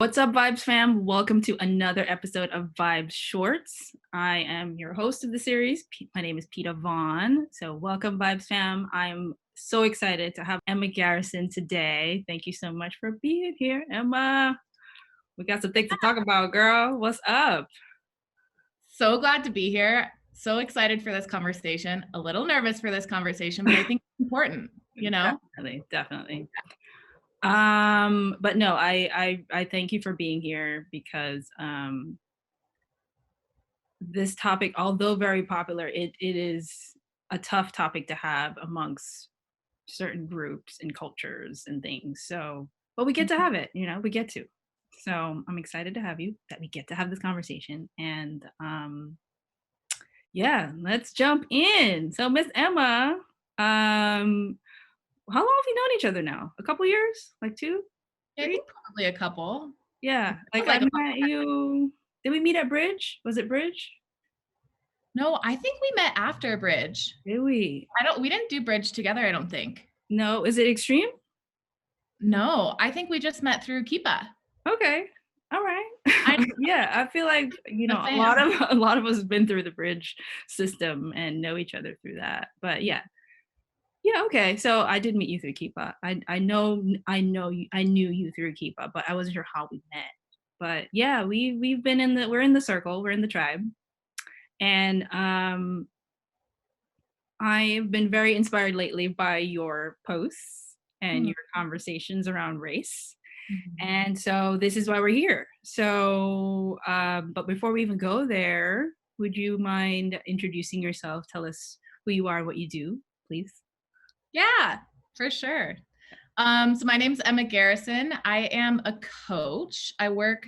What's up, Vibes fam? Welcome to another episode of Vybez Shortz. I am your host of the series. My name is Peta Vaughan. So welcome, Vibes fam. I'm so excited to have Emma Garrison today. Thank you so much for being here, Emma. We got some things to talk about, girl. What's up? So glad to be here. So excited for this conversation. A little nervous for this conversation, but I think it's important, you know? Definitely. But no, I thank you for being here because this topic, although very popular, it is a tough topic to have amongst certain groups and cultures and things. So, but we get to have it, we get to. So I'm excited to have you, that we get to have this conversation. And yeah, let's jump in. So Miss Emma, how long have you known each other now? A couple years? Like 2? Yeah, I think probably a couple. Yeah. Like I met you. Did we meet at Bridge? Was it Bridge? No, I think we met after Bridge. Did we? We didn't do Bridge together, I don't think. No, is it Extreme? No, I think we just met through Kipa. Okay. All right. Yeah, I feel like, a lot of us have been through the Bridge system and know each other through that. But yeah. Yeah, okay. So I did meet you through Kipa. I knew you through Kipa, but I wasn't sure how we met. But yeah, we're in the circle, we're in the tribe. And I've been very inspired lately by your posts and your conversations around race. Mm-hmm. And so this is why we're here. So, but before we even go there, would you mind introducing yourself? Tell us who you are, what you do, please. Yeah, for sure. So my name's Emma Garrison. I am a coach. I work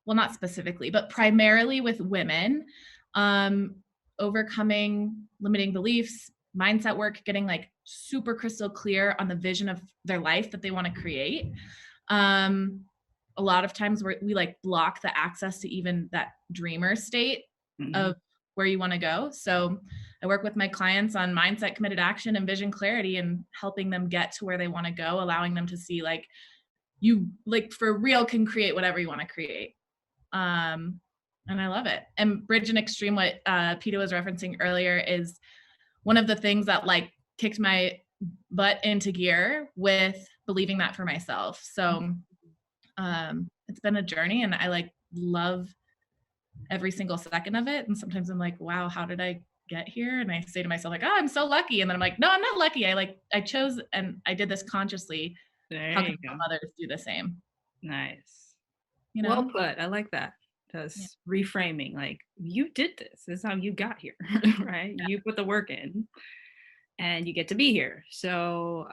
not specifically, but primarily with women, overcoming limiting beliefs, mindset work, getting like super crystal clear on the vision of their life that they want to create. A lot of times we like block the access to even that dreamer state of where you want to go. So I work with my clients on mindset, committed action, and vision clarity, and helping them get to where they want to go, allowing them to see like you like for real can create whatever you want to create. And I love it. And Bridge and Extreme, what Peta was referencing earlier, is one of the things that like kicked my butt into gear with believing that for myself. So it's been a journey, and I like love every single second of it. And sometimes I'm like, wow, how did I get here? And I say to myself like, oh, I'm so lucky. And then I'm like, no, I'm not lucky. I chose and I did this consciously. How can others do the same? Nice. Well put. I like that. Because reframing, like, you did this. This is how you got here, right? Yeah. You put the work in and you get to be here. So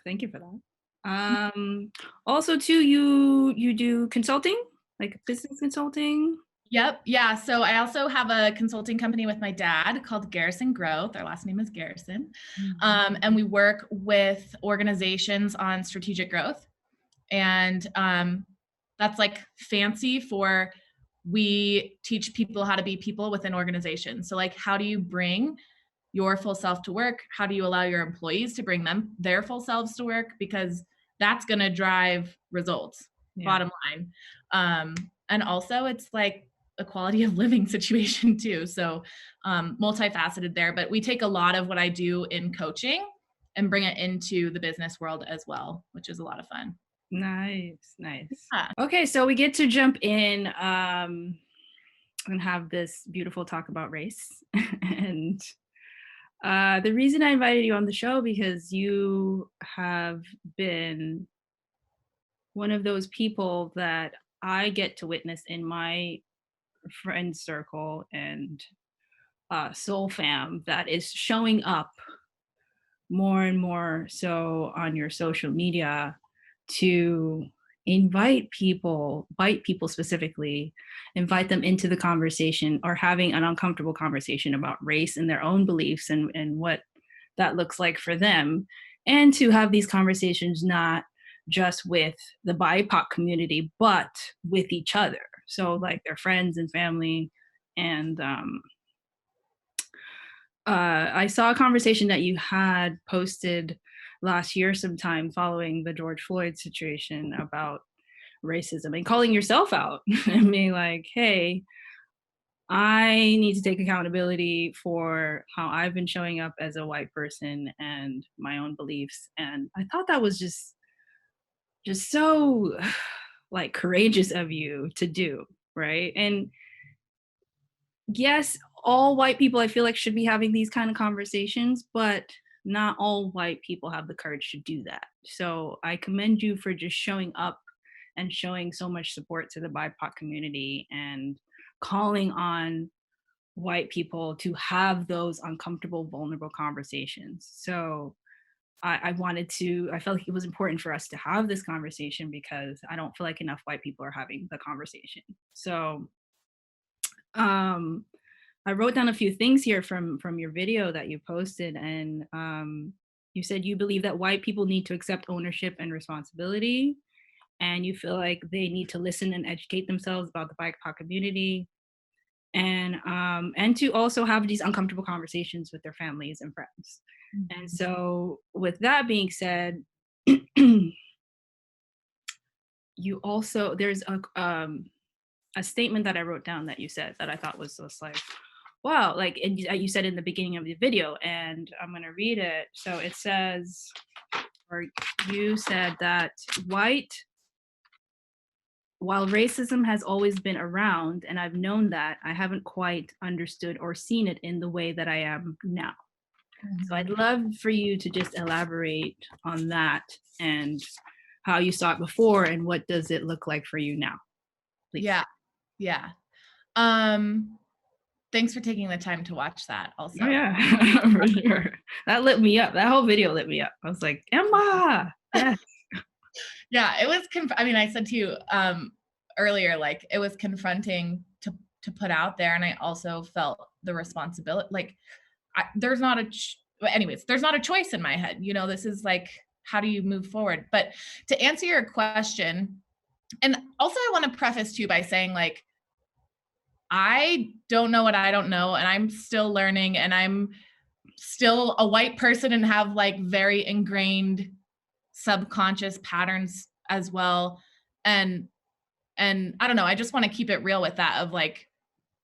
thank you for that. Also too, you do consulting, like business consulting? Yep. Yeah. So I also have a consulting company with my dad called Garrison Growth. Our last name is Garrison. And we work with organizations on strategic growth. And that's like fancy for we teach people how to be people within organizations. So like, how do you bring your full self to work? How do you allow your employees to bring their full selves to work? Because that's going to drive results, bottom line. And also it's like a quality of living situation too. So multifaceted there, but we take a lot of what I do in coaching and bring it into the business world as well, which is a lot of fun. Nice. Yeah. Okay, so we get to jump in and have this beautiful talk about race. And the reason I invited you on the show, because you have been one of those people that I get to witness in my friend circle and soul fam that is showing up more and more so on your social media to invite people specifically, invite them into the conversation or having an uncomfortable conversation about race and their own beliefs and what that looks like for them. And to have these conversations not just with the BIPOC community, but with each other. So like their friends and family. And I saw a conversation that you had posted last year sometime following the George Floyd situation about racism and calling yourself out and being like, hey, I need to take accountability for how I've been showing up as a white person and my own beliefs. And I thought that was just so like courageous of you to do, right? And yes, all white people I feel like should be having these kind of conversations, but not all white people have the courage to do that. So I commend you for just showing up and showing so much support to the BIPOC community and calling on white people to have those uncomfortable, vulnerable conversations. So I felt like it was important for us to have this conversation because I don't feel like enough white people are having the conversation. So I wrote down a few things here from your video that you posted, and you said you believe that white people need to accept ownership and responsibility, and you feel like they need to listen and educate themselves about the BIPOC community, and to also have these uncomfortable conversations with their families and friends. Mm-hmm. And so, with that being said, you also there's a statement that I wrote down that you said that I thought was just like, wow, like you said in the beginning of the video, and I'm gonna read it. So it says, or you said that while racism has always been around and I've known that, I haven't quite understood or seen it in the way that I am now. Mm-hmm. So I'd love for you to just elaborate on that and how you saw it before and what does it look like for you now, please. Yeah. Thanks for taking the time to watch that also. Oh, yeah, for sure. That lit me up. That whole video lit me up. I was like, Emma, yes. Yeah, it was, I said to you earlier, like it was confronting to put out there. And I also felt the responsibility, like there's not a choice in my head. You know, this is like, how do you move forward? But to answer your question, and also I want to preface too by saying like, I don't know what I don't know, and I'm still learning, and I'm still a white person and have like very ingrained subconscious patterns as well. And I don't know, I just want to keep it real with that of like,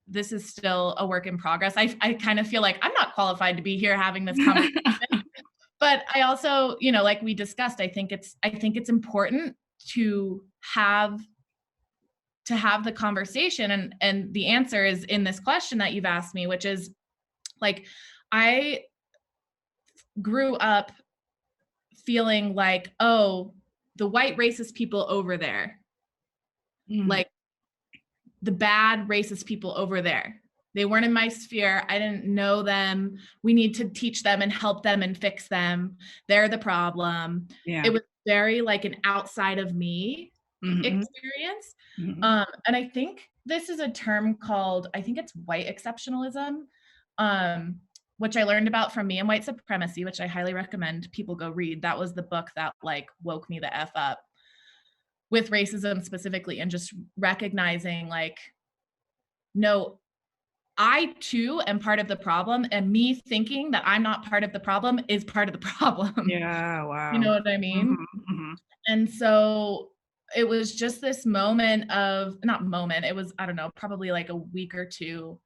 this is still a work in progress. I kind of feel like I'm not qualified to be here having this conversation. But I also, you know, like we discussed, I think it's important to have the conversation. And the answer is in this question that you've asked me, which is like, I grew up feeling like, oh, the white racist people over there, like the bad racist people over there, they weren't in my sphere. I didn't know them. We need to teach them and help them and fix them. They're the problem. Yeah. It was very like an outside of me experience. And I think this is a term called, I think it's white exceptionalism, which I learned about from me and White Supremacy, which I highly recommend people go read. That was the book that like woke me the F up with racism specifically, and just recognizing like, no, I too am part of the problem, and me thinking that I'm not part of the problem is part of the problem. Yeah, wow. You know what I mean? And so it was just this moment of, it was, I don't know, probably like a week or two,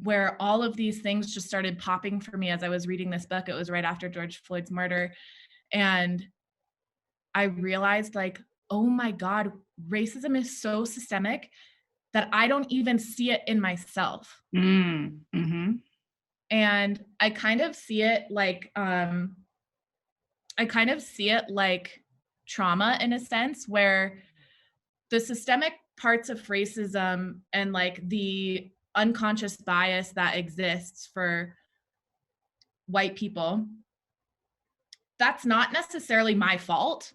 where all of these things just started popping for me as I was reading this book. It was right after George Floyd's murder. And I realized like, oh my God, racism is so systemic that I don't even see it in myself. And I kind of see it like, trauma in a sense, where the systemic parts of racism and like the unconscious bias that exists for white people, that's not necessarily my fault,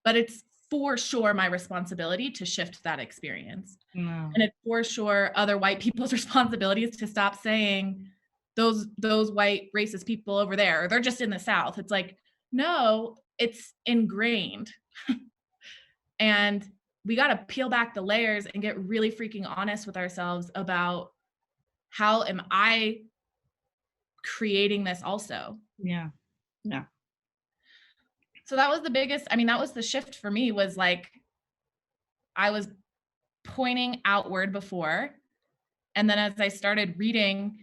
but it's for sure my responsibility to shift that experience. And it's for sure other white people's responsibilities to stop saying those white racist people over there, or they're just in the South. It's like, no, it's ingrained. And we got to peel back the layers and get really freaking honest with ourselves about how am I creating this also? Yeah. So that was the biggest, I mean, that was the shift for me, was like, I was pointing outward before. And then as I started reading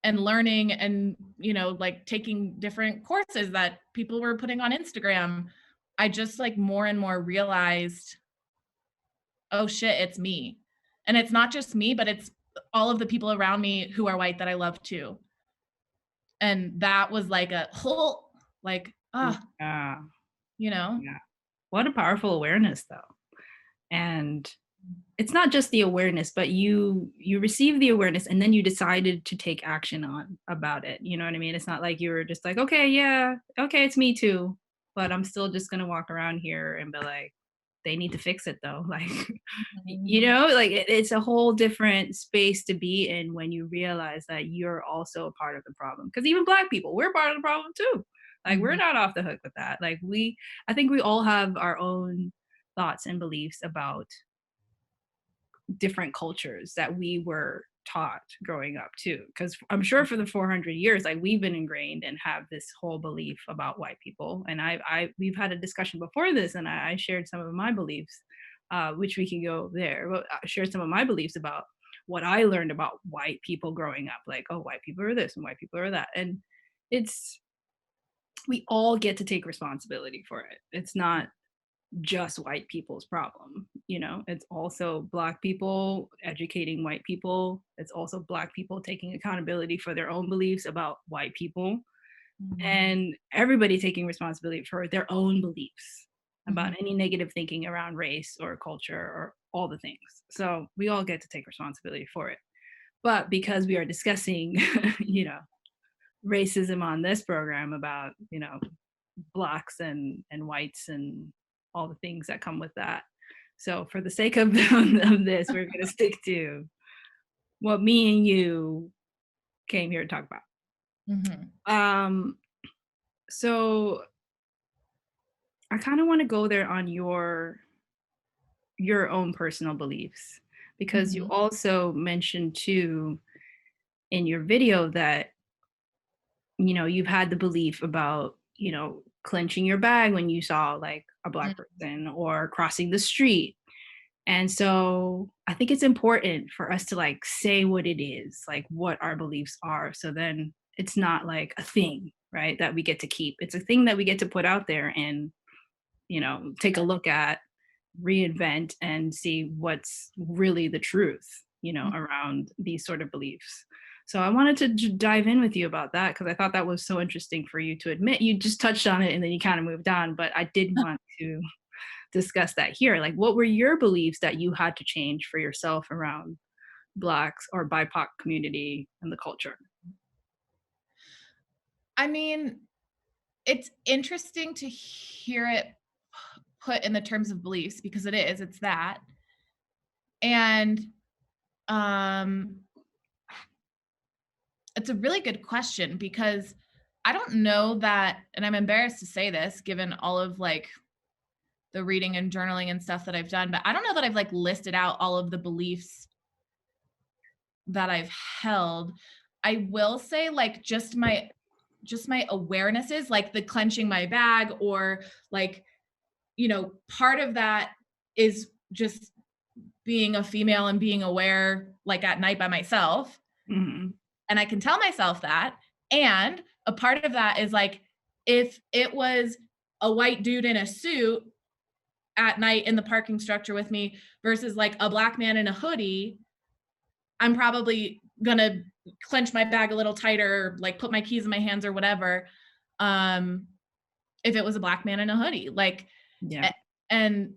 and learning and, you know, like taking different courses that people were putting on Instagram, I just like more and more realized, oh shit, it's me. And it's not just me, but it's all of the people around me who are white that I love too. And that was like a whole, like, Yeah. you know? Yeah. What a powerful awareness though. And it's not just the awareness, but you receive the awareness and then you decided to take action on about it. You know what I mean? It's not like you were just like, okay, yeah, okay, it's me too. But I'm still just gonna walk around here and be like, they need to fix it though. Like, you Mhm. know, like it's a whole different space to be in when you realize that you're also a part of the problem. Because even Black people, we're part of the problem too. Like, we're Mhm. not off the hook with that. Like, I think we all have our own thoughts and beliefs about different cultures that we were taught growing up too, because I'm sure for the 400 years, like, we've been ingrained and have this whole belief about white people. And we've had a discussion before this, and I shared some of my beliefs, which we can go there, but I shared some of my beliefs about what I learned about white people growing up, like, oh, white people are this and white people are that. And it's we all get to take responsibility for it. It's not just white people's problem. You know, it's also Black people educating white people. It's also Black people taking accountability for their own beliefs about white people, Mhm. and everybody taking responsibility for their own beliefs about Mhm. any negative thinking around race or culture or all the things. So we all get to take responsibility for it. But because we are discussing, you know, racism on this program about, you know, Blacks and whites and all the things that come with that. So for the sake of, of this, we're going to stick to what me and you came here to talk about. Mhm. Um, so I kind of want to go there on your own personal beliefs, because you Mhm. also mentioned too in your video that, you know, you've had the belief about, you know, clenching your bag when you saw like a Black person or crossing the street. And so I think it's important for us to like say what it is, like what our beliefs are. So then it's not like a thing, right? That we get to keep. It's a thing that we get to put out there and, you know, take a look at, reinvent, and see what's really the truth, you know, Mhm. around these sort of beliefs. So I wanted to dive in with you about that because I thought that was so interesting for you to admit. You just touched on it and then you kind of moved on, but I did want to discuss that here. Like, what were your beliefs that you had to change for yourself around Blacks or BIPOC community and the culture? I mean, it's interesting to hear it put in the terms of beliefs, because it is, it's that. And um it's a really good question, because I don't know that, and I'm embarrassed to say this given all of like the reading and journaling and stuff that I've done, but I don't know that I've like listed out all of the beliefs that I've held. I will say like just my awarenesses, like the clenching my bag, or like, you know, part of that is just being a female and being aware like at night by myself, Mhm. and I can tell myself that. And a part of that is like, if it was a white dude in a suit at night in the parking structure with me versus like a Black man in a hoodie, I'm probably gonna clench my bag a little tighter, like put my keys in my hands or whatever. Um, if it was a Black man in a hoodie, like, Yeah. and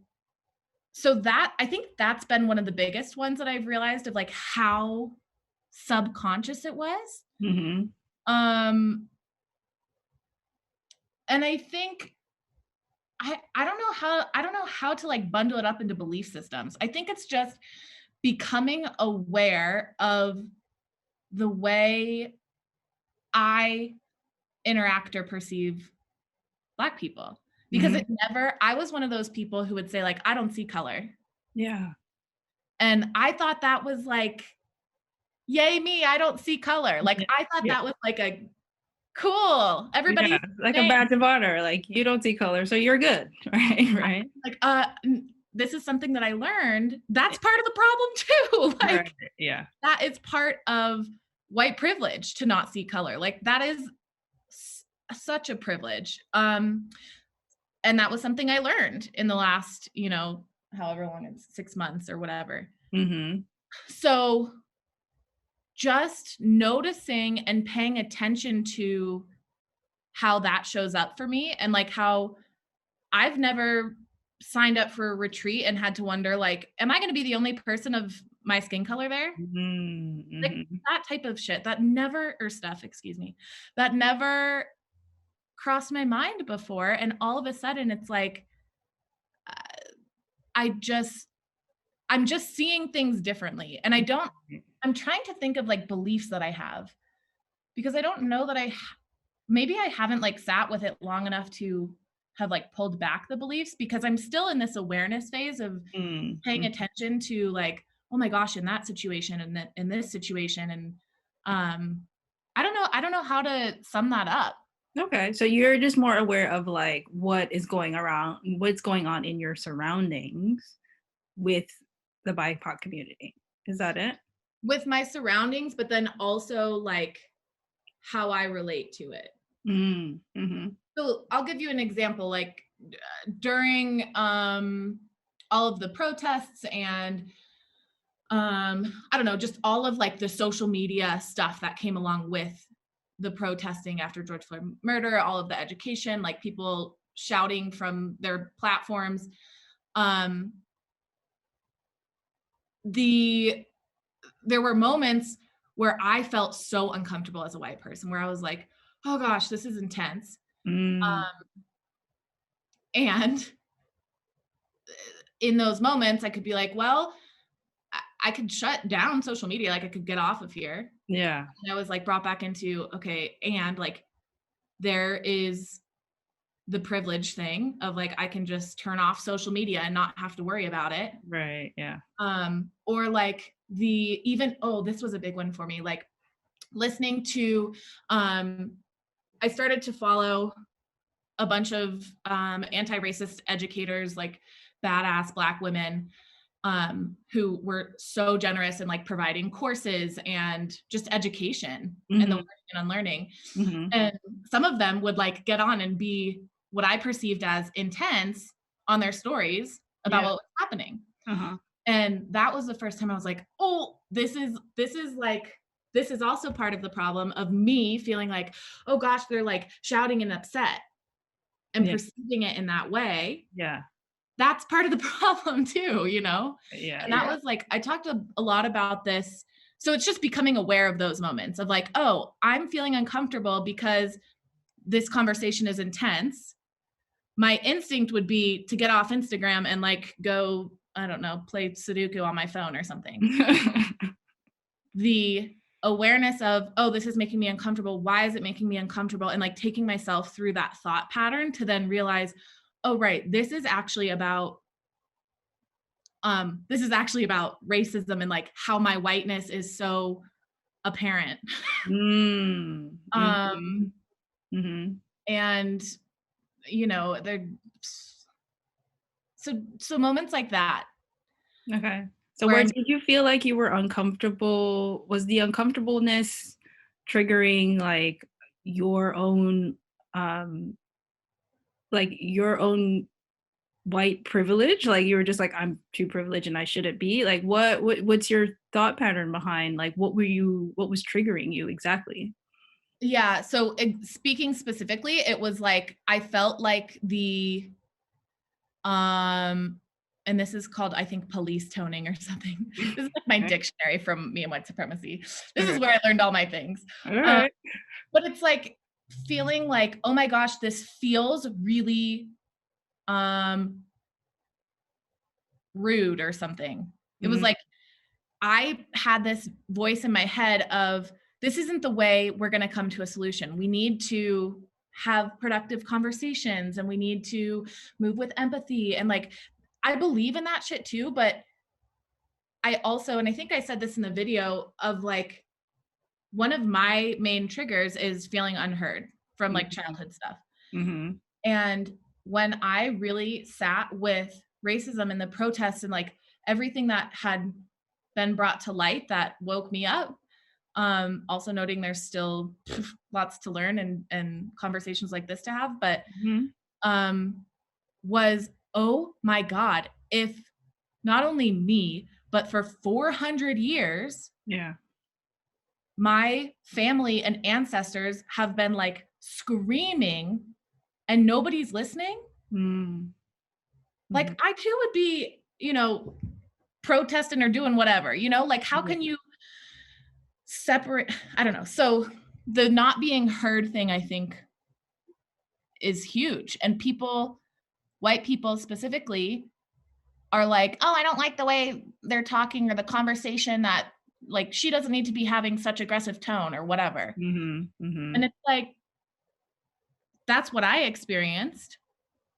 so that, I think that's been one of the biggest ones that I've realized, of like how subconscious it was. Mhm. Um, and I think I don't know how to like bundle it up into belief systems. I think it's just becoming aware of the way I interact or perceive Black people. Because Mhm. it never I was one of those people who would say like, "I don't see color." Yeah. And I thought that was like, "Yay me, I don't see color." Like, Yeah. I thought Yeah. that was like a cool. Everybody, like a badge of honor. Like, you don't see color, so you're good, right? Right. Like, this is something that I learned. That's part of the problem too. Like, right. Yeah. that is part of white privilege to not see color. Like, that is such a privilege. And that was something I learned in the last, however long it's 6 months or whatever. Mm-hmm. So just noticing and paying attention to how that shows up for me, and like how I've never signed up for a retreat and had to wonder, like, am I going to be the only person of my skin color there? Mm-hmm. Like, that type of shit that never, or stuff, excuse me, that never crossed my mind before. And all of a sudden it's like, I'm just seeing things differently. And I'm trying to think of like beliefs that I have, because I don't know that maybe I haven't like sat with it long enough to have like pulled back the beliefs, because I'm still in this awareness phase of paying attention to like, oh my gosh, in that situation and that in this situation. And I don't know how to sum that up. Okay. So you're just more aware of like what's going on in your surroundings with the BIPOC community. Is that it? With my surroundings, but then also like how I relate to it. Mm-hmm. So I'll give you an example. Like during all of the protests and I don't know, just all of like the social media stuff that came along with the protesting after George Floyd murder, all of the education, like people shouting from their platforms. There were moments where I felt so uncomfortable as a white person, where I was like, oh gosh, this is intense. And in those moments, I could be like, well, I could shut down social media. Like I could get off of here. Yeah. And I was like brought back into, okay. And like, there is the privilege thing of like, I can just turn off social media and not have to worry about it. Right. Yeah. Or like this was a big one for me. Like listening to, I started to follow a bunch of anti-racist educators, like badass Black women who were so generous in like providing courses and just education and the learning and unlearning. And some of them would like get on and be what I perceived as intense on their stories about what was happening. And that was the first time I was like, oh, this is also part of the problem of me feeling like, oh gosh, they're like shouting and upset and perceiving it in that way. Yeah. That's part of the problem too, Yeah. And that was like, I talked a lot about this. So it's just becoming aware of those moments of like, oh, I'm feeling uncomfortable because this conversation is intense. My instinct would be to get off Instagram and like go, I don't know, play Sudoku on my phone or something. The awareness of, oh, this is making me uncomfortable. Why is it making me uncomfortable? And like taking myself through that thought pattern to then realize, oh, right, this is actually about racism and like how my whiteness is so apparent. And they're so moments like that. Okay. So where did you feel like you were uncomfortable? Was the uncomfortableness triggering like your own white privilege? Like you were just like, I'm too privileged and I shouldn't be? Like what's your thought pattern behind like what was triggering you exactly? Yeah. So speaking specifically, it was like I felt like and this is called, I think, police toning or something. This is like my dictionary from me and white supremacy. This is where I learned all my things. All right. But it's like feeling like, oh my gosh, this feels really rude or something. It was like I had this voice in my head of, this isn't the way we're going to come to a solution. We need to have productive conversations and we need to move with empathy. And like, I believe in that shit too, but I also, and I think I said this in the video of like, one of my main triggers is feeling unheard from like Mhm. childhood stuff. Mhm. And when I really sat with racism and the protests and like everything that had been brought to light that woke me up, also noting there's still lots to learn and conversations like this to have, but Mhm. um, was, oh my God, if not only me, but for 400 years, Yeah. my family and ancestors have been like screaming and nobody's listening, Mm. like Mhm. I too would be, protesting or doing whatever, like how Yeah. can you separate? I don't know. So the not being heard thing, I think, is huge. And people, white people specifically, are like, oh, I don't like the way they're talking or the conversation that like she doesn't need to be having such aggressive tone or whatever. Mhm. And Mhm. it's like, that's what I experienced.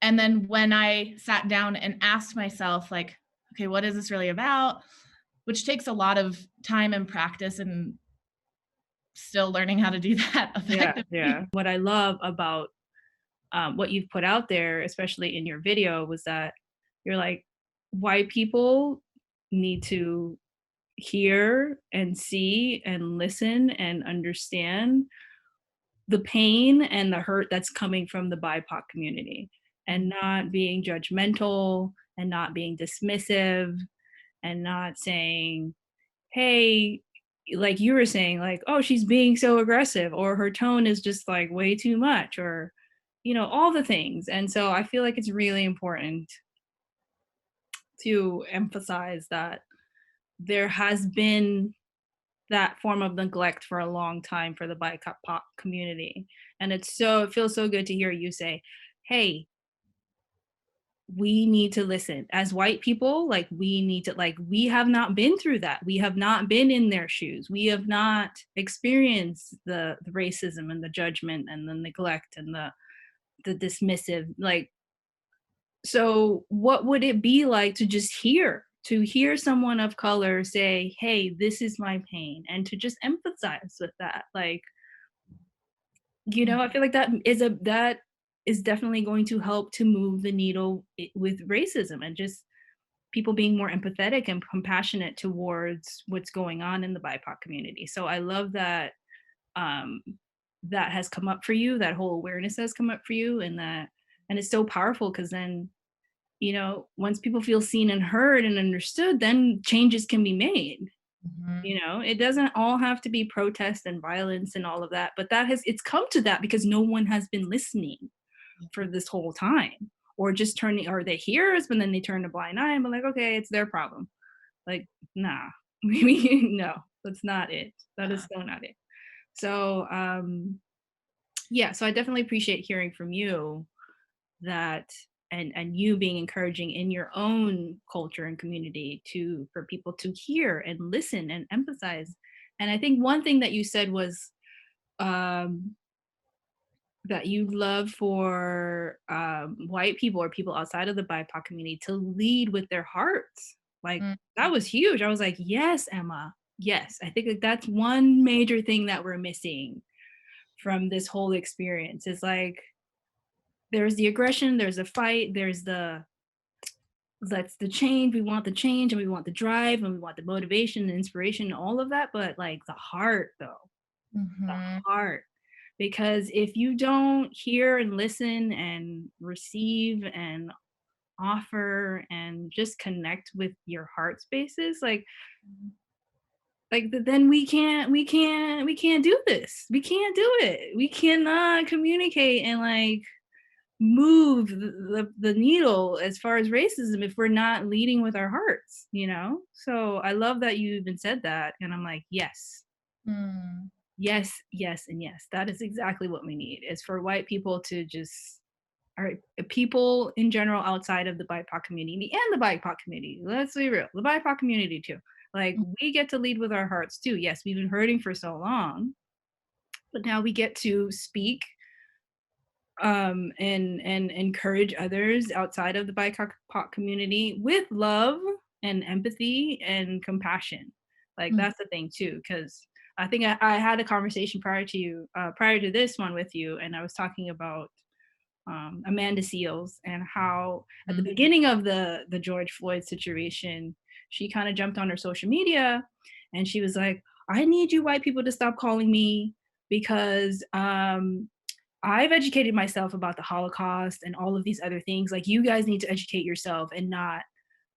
And then when I sat down and asked myself, like, okay, what is this really about? Which takes a lot of time and practice and still learning how to do that Yeah, yeah. effectively. What I love about what you've put out there, especially in your video, was that you're like, white people need to hear and see and listen and understand the pain and the hurt that's coming from the BIPOC community, and not being judgmental and not being dismissive and not saying, hey, like you were saying, like, oh, she's being so aggressive, or her tone is just like way too much, or, all the things. And so I feel like it's really important to emphasize that there has been that form of neglect for a long time for the BIPOC community. And it feels so good to hear you say, hey, we need to listen as white people. Like, we need to, like, we have not been through that, we have not been in their shoes, we have not experienced the racism and the judgment and the neglect and the dismissive, like, so what would it be like to hear someone of color say, hey, this is my pain, and to just empathize with that, like, I feel like that is definitely going to help to move the needle with racism, and just people being more empathetic and compassionate towards what's going on in the BIPOC community. So I love that um, that has come up for you. That whole awareness has come up for you, and it's so powerful because then, once people feel seen and heard and understood, then changes can be made. Mhm. It doesn't all have to be protest and violence and all of that, but it's come to that because no one has been listening for this whole time, or just turning, or they hear us, but then they turn a blind eye and be like, okay, it's their problem. Like, nah, no, that's not it. That is Yeah. so not it. So, yeah, so I definitely appreciate hearing from you that, and you being encouraging in your own culture and community for people to hear and listen and empathize. And I think one thing that you said was, um, that you love for white people or people outside of the BIPOC community to lead with their hearts. Like, Mhm. that was huge. I was like, yes, Emma. Yes, I think that that's one major thing that we're missing from this whole experience. Is like, there's the aggression, there's the fight, there's that's the change. We want the change, and we want the drive, and we want the motivation and inspiration and all of that. But like, the heart, though, the Mhm. heart. Because if you don't hear and listen and receive and offer and just connect with your heart spaces, then we can't do this. We can't do it. We cannot communicate and like move the needle as far as racism if we're not leading with our hearts. So I love that you even said that, and I'm like, yes, Mm. yes, yes, and yes. That is exactly what we need, is for white people to just, all right, people in general outside of the BIPOC community and the BIPOC community. Let's be real, the BIPOC community too. Like, we get to lead with our hearts too. Yes, we've been hurting for so long, but now we get to speak and encourage others outside of the BIPOC community with love and empathy and compassion. Like, Mm. that's the thing too, because I think I had a conversation prior to this one with you, and I was talking about Amanda Seales and how at the beginning of the George Floyd situation, she kind of jumped on her social media and she was like, I need you white people to stop calling me because I've educated myself about the Holocaust and all of these other things. Like, you guys need to educate yourself and not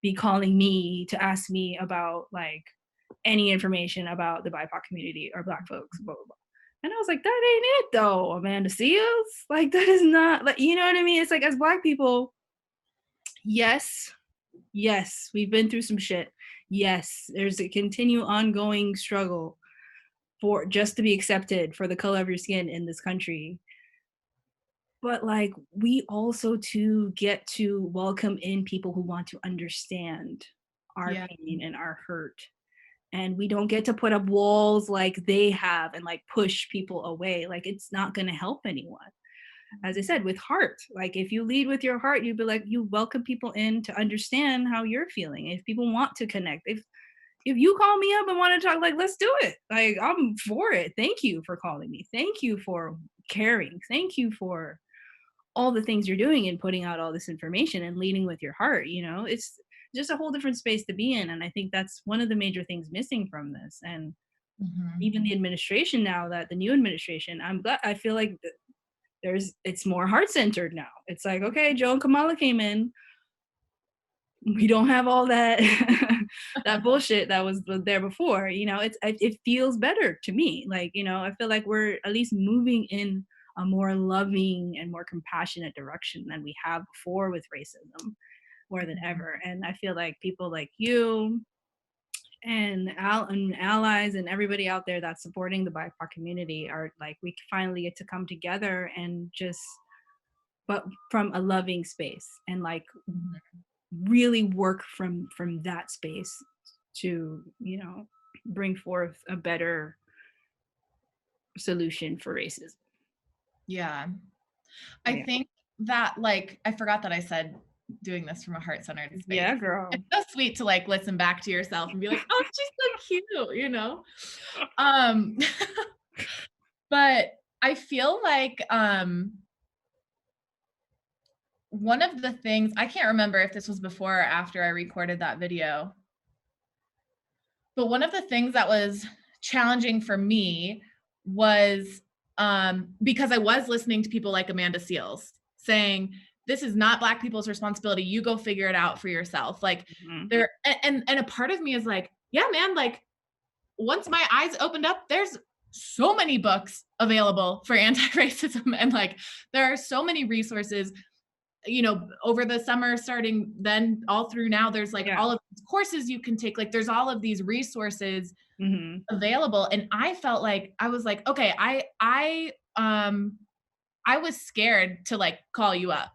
be calling me to ask me about like any information about the BIPOC community or Black folks, blah, blah, blah. And I was like, that ain't it though, Amanda Seales. Like, that is not, like, you know what I mean? It's like, as Black people, yes, we've been through some shit. Yes, there's a continual ongoing struggle for just to be accepted for the color of your skin in this country. But like, we also too get to welcome in people who want to understand our pain and our hurt. And we don't get to put up walls like they have and like push people away. Like, it's not going to help anyone. As I said, with heart, like if you lead with your heart, you'd be like, you welcome people in to understand how you're feeling. If people want to connect, if you call me up and want to talk, like, let's do it. Like, I'm for it. Thank you for calling me. Thank you for caring. Thank you for all the things you're doing and putting out all this information and leading with your heart. You know, it's just a whole different space to be in. And I think that's one of the major things missing from this. And even the administration now, that the new administration, I'm glad, I feel like it's more heart-centered now. It's like, okay, Joe and Kamala came in. We don't have all that that bullshit that was there before. You know, it feels better to me. Like, you know, I feel like we're at least moving in a more loving and more compassionate direction than we have before with racism, more than ever. And I feel like people like you and allies and everybody out there that's supporting the BIPOC community are like, we finally get to come together and just, but from a loving space, and like really work from that space to, you know, bring forth a better solution for racism. Yeah. I think that, like, I forgot that I said doing this from a heart-centered space. Yeah, girl. It's so sweet to like listen back to yourself and be like, oh, she's so cute, you know? But I feel like one of the things, I can't remember if this was before or after I recorded that video, but one of the things that was challenging for me was because I was listening to people like Amanda Seales saying, this is not Black people's responsibility. You go figure it out for yourself. Like there, and a part of me is like, yeah, man, like once my eyes opened up, there's so many books available for anti-racism. And like, there are so many resources, you know, over the summer, starting then all through now, there's like all of these courses you can take. Like there's all of these resources available. And I felt like, I was like, okay, I was scared to like call you up.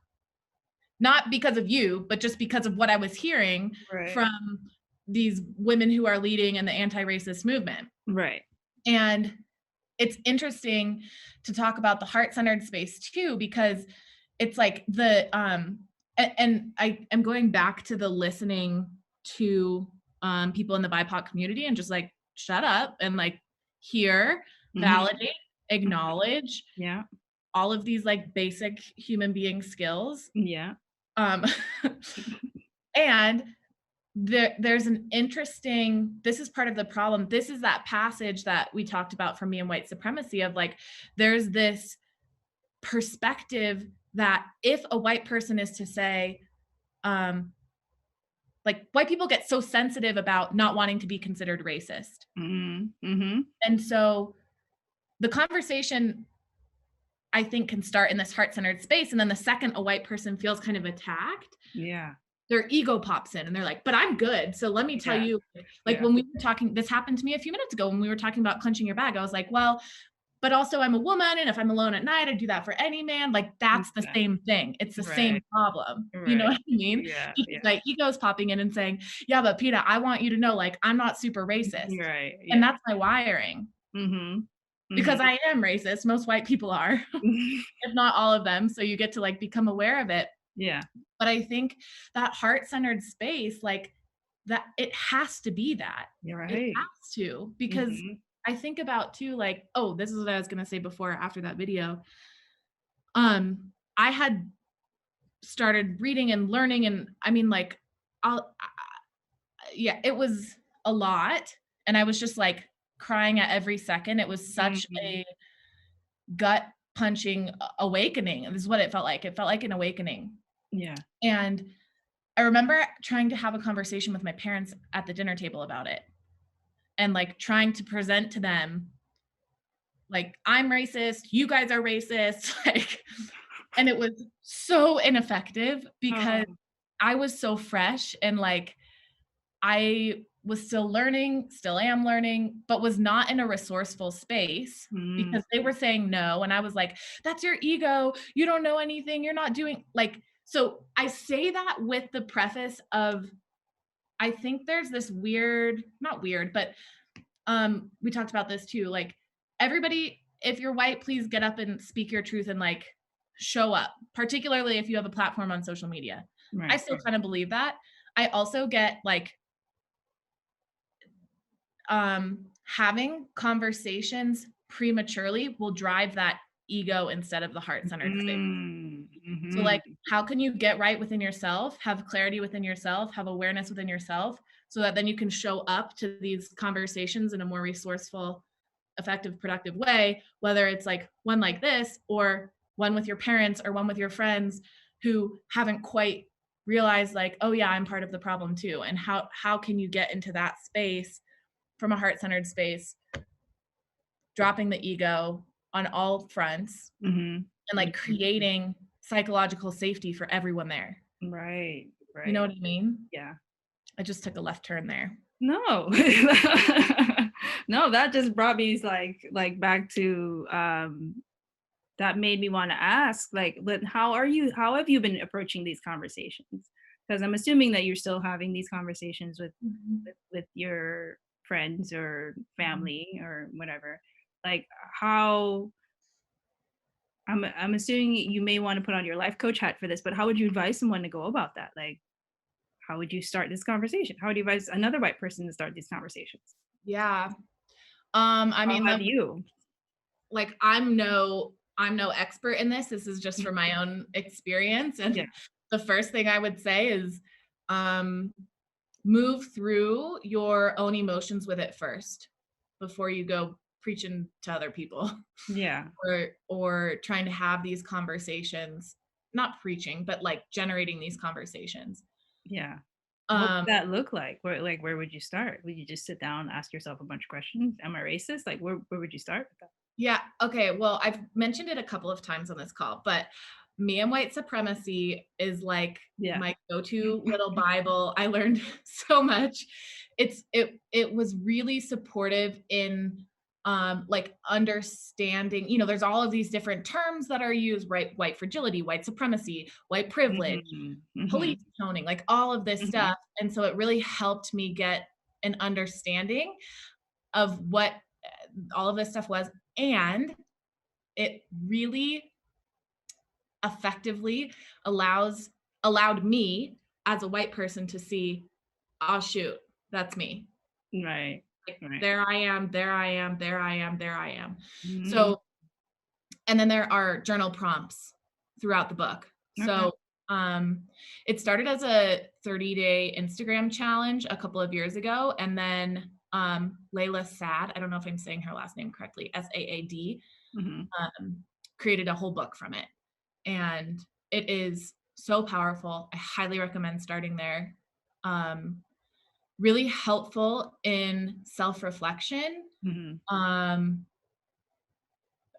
Not because of you, but just because of what I was hearing from these women who are leading in the anti-racist movement. Right. And it's interesting to talk about the heart-centered space too, because it's like the, and I am going back to the listening to people in the BIPOC community and just like, shut up and like hear, validate, acknowledge. Yeah. All of these like basic human being skills. Yeah. And there's an interesting, this is part of the problem. This is that passage that we talked about from Me and White Supremacy of like, there's this perspective that if a white person is to say, like white people get so sensitive about not wanting to be considered racist. And so the conversation, I think, can start in this heart-centered space. And then the second a white person feels kind of attacked, their ego pops in and they're like, but I'm good. So let me tell you, like when we were talking, this happened to me a few minutes ago when we were talking about clenching your bag. I was like, well, but also I'm a woman. And if I'm alone at night, I do that for any man. Like that's the same thing. It's the same problem. You know what I mean? Like ego's popping in and saying, yeah, but Peta, I want you to know, like, I'm not super racist. And that's my wiring. Because I am racist. Most white people are, if not all of them. So you get to like become aware of it. But I think that heart-centered space, like that, it has to be that. It has to, because I think about too, like, oh, this is what I was gonna say before, after that video. I had started reading and learning, and I mean, like, yeah, it was a lot, and I was just like crying at every second. It was such Mhm. a gut punching awakening. This is what it felt like. It felt like an awakening. Yeah. And I remember trying to have a conversation with my parents at the dinner table about it, and like trying to present to them, like, I'm racist, you guys are racist, like, and it was so ineffective because Oh. I was so fresh, and like I was still learning, still am learning, but was not in a resourceful space Mm. because they were saying no. And I was like, that's your ego. You don't know anything. You're not doing like, so I say that with the preface of, I think there's this weird, not weird, but we talked about this too. Like, everybody, if you're white, please get up and speak your truth and like show up, particularly if you have a platform on social media. I Right. still kind of believe that. I also get like having conversations prematurely will drive that ego instead of the heart-centered space. Mm. So, like, Mhm. how can you get right within yourself, have clarity within yourself, have awareness within yourself, so that then you can show up to these conversations in a more resourceful, effective, productive way, whether it's like one like this or one with your parents or one with your friends who haven't quite realized like, oh yeah, I'm part of the problem too. And how can you get into that space from a heart-centered space, dropping the ego on all fronts, Mhm. and like Mhm. creating psychological safety for everyone there. Right. You know Right. what I mean? Yeah. I just took a left turn there. No. No, that just brought me back to that made me want to ask, like, but how have you been approaching these conversations? Because I'm assuming that you're still having these conversations Mhm. with your friends or Mhm. family or whatever. Like, how I'm assuming you may want to put on your life coach hat for this, but how would you advise someone to go about that? Like, how would you start this conversation? How would you advise another white person to start these conversations? Yeah. I How mean, have you? like I'm no expert in this. This is just from my own experience. Yeah. And the first thing I would say is um move through your own emotions with it first before you go preaching to other people Yeah. or trying to have these conversations, not preaching, but like generating these conversations. Yeah. What would Um that look like? Where would you start? Would you just sit down, ask yourself a bunch of questions? Am I racist? Like, where would you start with that? yeah, okay, well, I've mentioned it a couple of times on this call, but me and white supremacy is like Yeah. my go-to little Bible. I learned so much. It was really supportive in like understanding, you know, there's all of these different terms that are used, right? White fragility, white supremacy, white privilege, Mhm. police Mhm. toning, like all of this Mhm. stuff. And so it really helped me get an understanding of what all of this stuff was. And it really effectively allowed me as a white person to see, oh shoot, that's me. Right. Like, Right. there I am, there I am, there I am, there I am. Mhm. So, and then there are journal prompts throughout the book. Okay. So, it started as a 30-day Instagram challenge a couple of years ago, and then Layla Saad, I don't know if I'm saying her last name correctly, Saad, Mhm. um, created a whole book from it. And it is so powerful. I highly recommend starting there. Um, really helpful in self reflection Mhm. um,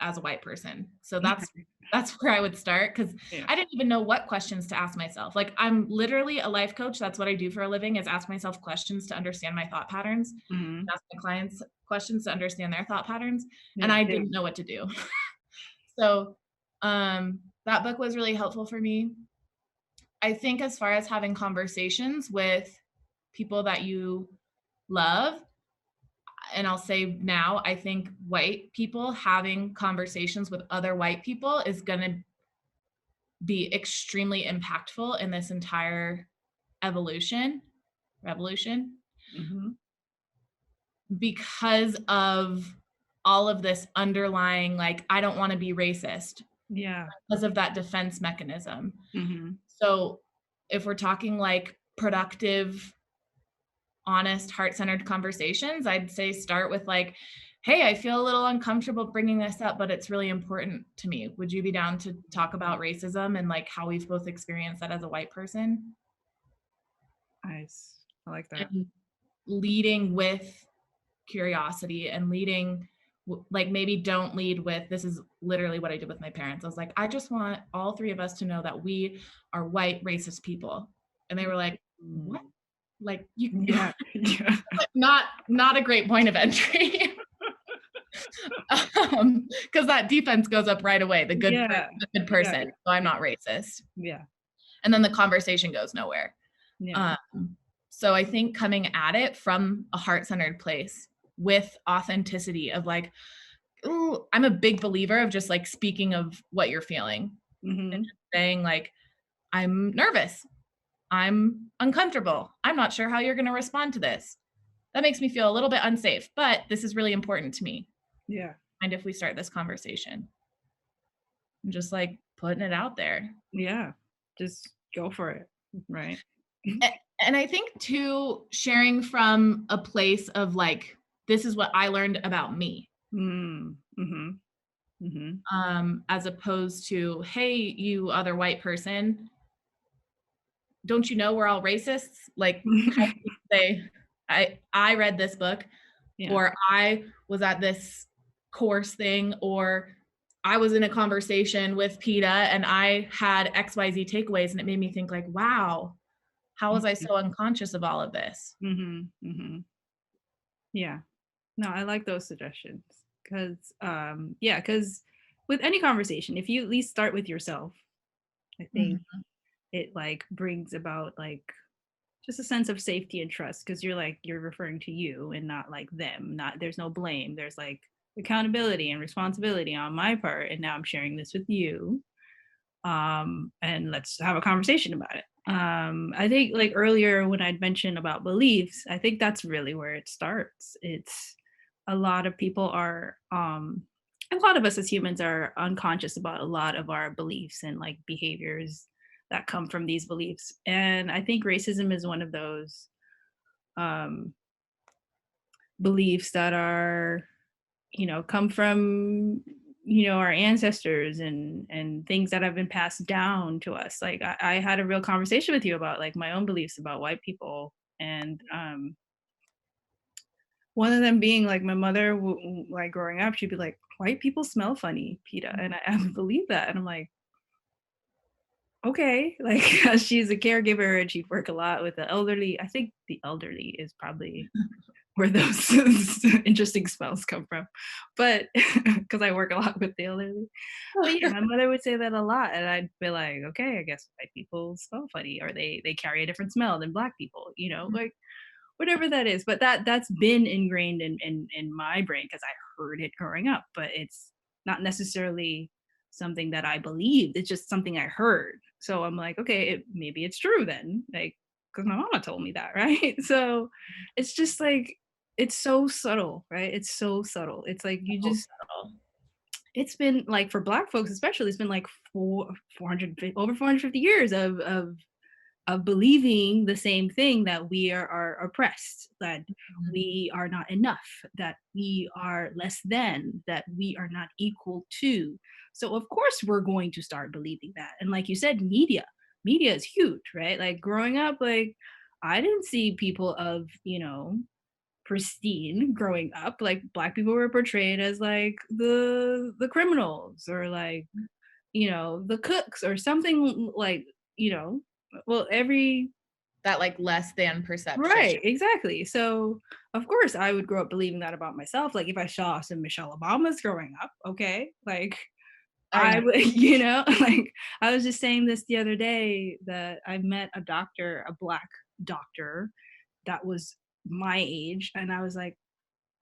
as a white person. So Okay. that's where I would start because Yeah. I didn't even know what questions to ask myself. Like, I'm literally a life coach. That's what I do for a living, is ask myself questions to understand my thought patterns, Mhm. ask my clients questions to understand their thought patterns. And Yeah. I didn't know what to do. So that book was really helpful for me. I think as far as having conversations with people that you love, and I'll say now, I think white people having conversations with other white people is going to be extremely impactful in this entire revolution. Mhm. because of all of this underlying, like, I don't want to be racist. Yeah. Because of that defense mechanism. Mm-hmm. So if we're talking like productive, honest, heart-centered conversations, I'd say start with like, hey, I feel a little uncomfortable bringing this up, but it's really important to me. Would you be down to talk about racism and like how we've both experienced that as a white person? Nice. I like that. And leading with curiosity and leading, like, maybe don't lead with, this is literally what I did with my parents. I was like, I just want all three of us to know that we are white racist people. And they were like, what? Like, you Yeah. not a great point of entry. Because that defense goes up right away. The good, good person. Yeah. So I'm not racist. Yeah. And then the conversation goes nowhere. Yeah. So I think coming at it from a heart-centered place with authenticity of like, ooh, I'm a big believer of just like speaking of what you're feeling and just saying like, I'm nervous. I'm uncomfortable. I'm not sure how you're going to respond to this. That makes me feel a little bit unsafe, but this is really important to me. Yeah. And if we start this conversation, and just like putting it out there. Yeah. Just go for it. Right. And I think too, sharing from a place of like, this is what I learned about me. As opposed to, hey, you other white person, don't you know we're all racists? Like, how do you say, I read this book, or I was at this course thing, or I was in a conversation with Peta and I had XYZ takeaways, and it made me think like, wow, how was I so unconscious of all of this? Yeah. No, I like those suggestions because, because with any conversation, if you at least start with yourself, I think it like brings about like just a sense of safety and trust, because you're referring to you and not like them. There's no blame. There's like accountability and responsibility on my part, and now I'm sharing this with you. And let's have a conversation about it. I think like earlier when I'd mentioned about beliefs, I think that's really where it starts. It's a lot of people are a lot of us as humans are unconscious about a lot of our beliefs and like behaviors that come from these beliefs. And I think racism is one of those beliefs that are, come from, our ancestors and things that have been passed down to us. Like I had a real conversation with you about like my own beliefs about white people. And one of them being like my mother, like growing up, she'd be like, white people smell funny, Peta. And I believe that. And I'm like, okay, like she's a caregiver and she'd work a lot with the elderly. I think the elderly is probably where those interesting smells come from, but because I work a lot with the elderly. But yeah, my mother would say that a lot, and I'd be like, okay, I guess white people smell funny, or they carry a different smell than black people, like whatever that is. But that's been ingrained in my brain because I heard it growing up, but it's not necessarily something that I believed. It's just something I heard. So I'm like, okay, maybe it's true then, like, because my mama told me that, right? So it's just like, it's so subtle, right? It's so subtle. It's like you just, it's been like for Black folks especially, it's been like 450 over 450 years of believing the same thing, that we are oppressed, that we are not enough, that we are less than, that we are not equal to. So of course we're going to start believing that. And like you said, media is huge, right? Like growing up, like I didn't see people of, pristine growing up. Like Black people were portrayed as like the criminals, or like, the cooks or something, like, well, that like less than perception. Right, exactly. So of course I would grow up believing that about myself. Like if I saw some Michelle Obamas growing up, okay, like I would, like I was just saying this the other day, that I met a doctor, a Black doctor that was my age, and I was like,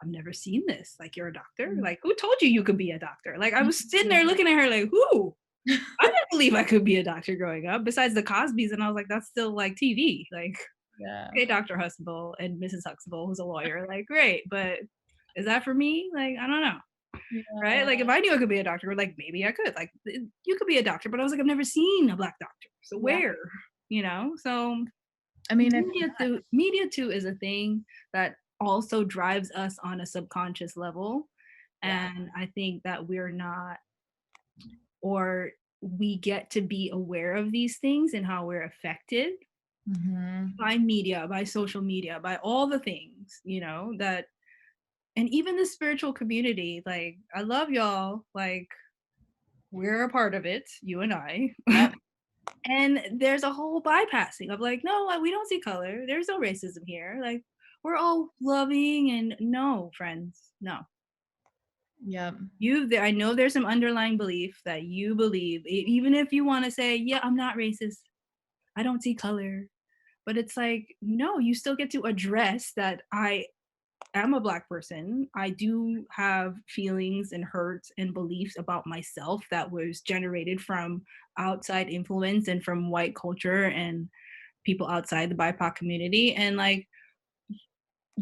I've never seen this. Like, you're a doctor? Like, who told you you could be a doctor? Like, I was sitting there looking at her like, who? I didn't believe I could be a doctor growing up, besides the Cosbys. And I was like, that's still like TV. Like, Okay, Dr. Huxtable and Mrs. Huxtable, who's a lawyer, like, great, but is that for me? Like, I don't know. Right? Like, if I knew I could be a doctor, like, maybe I could. Like, you could be a doctor, but I was like, I've never seen a Black doctor. So where? You know? So, I mean, media too is a thing that also drives us on a subconscious level. And I think that we're not, or we get to be aware of these things and how we're affected by media, by social media, by all the things, you know, that, and even the spiritual community, like, I love y'all, like, we're a part of it, you and I. And there's a whole bypassing of like, no, we don't see color. There's no racism here. Like, we're all loving, and no, friends, no. Yeah. I know there's some underlying belief that you believe, even if you want to say, yeah, I'm not racist. I don't see color. But it's like, no, you still get to address that I am a Black person. I do have feelings and hurts and beliefs about myself that was generated from outside influence and from white culture and people outside the BIPOC community. And like,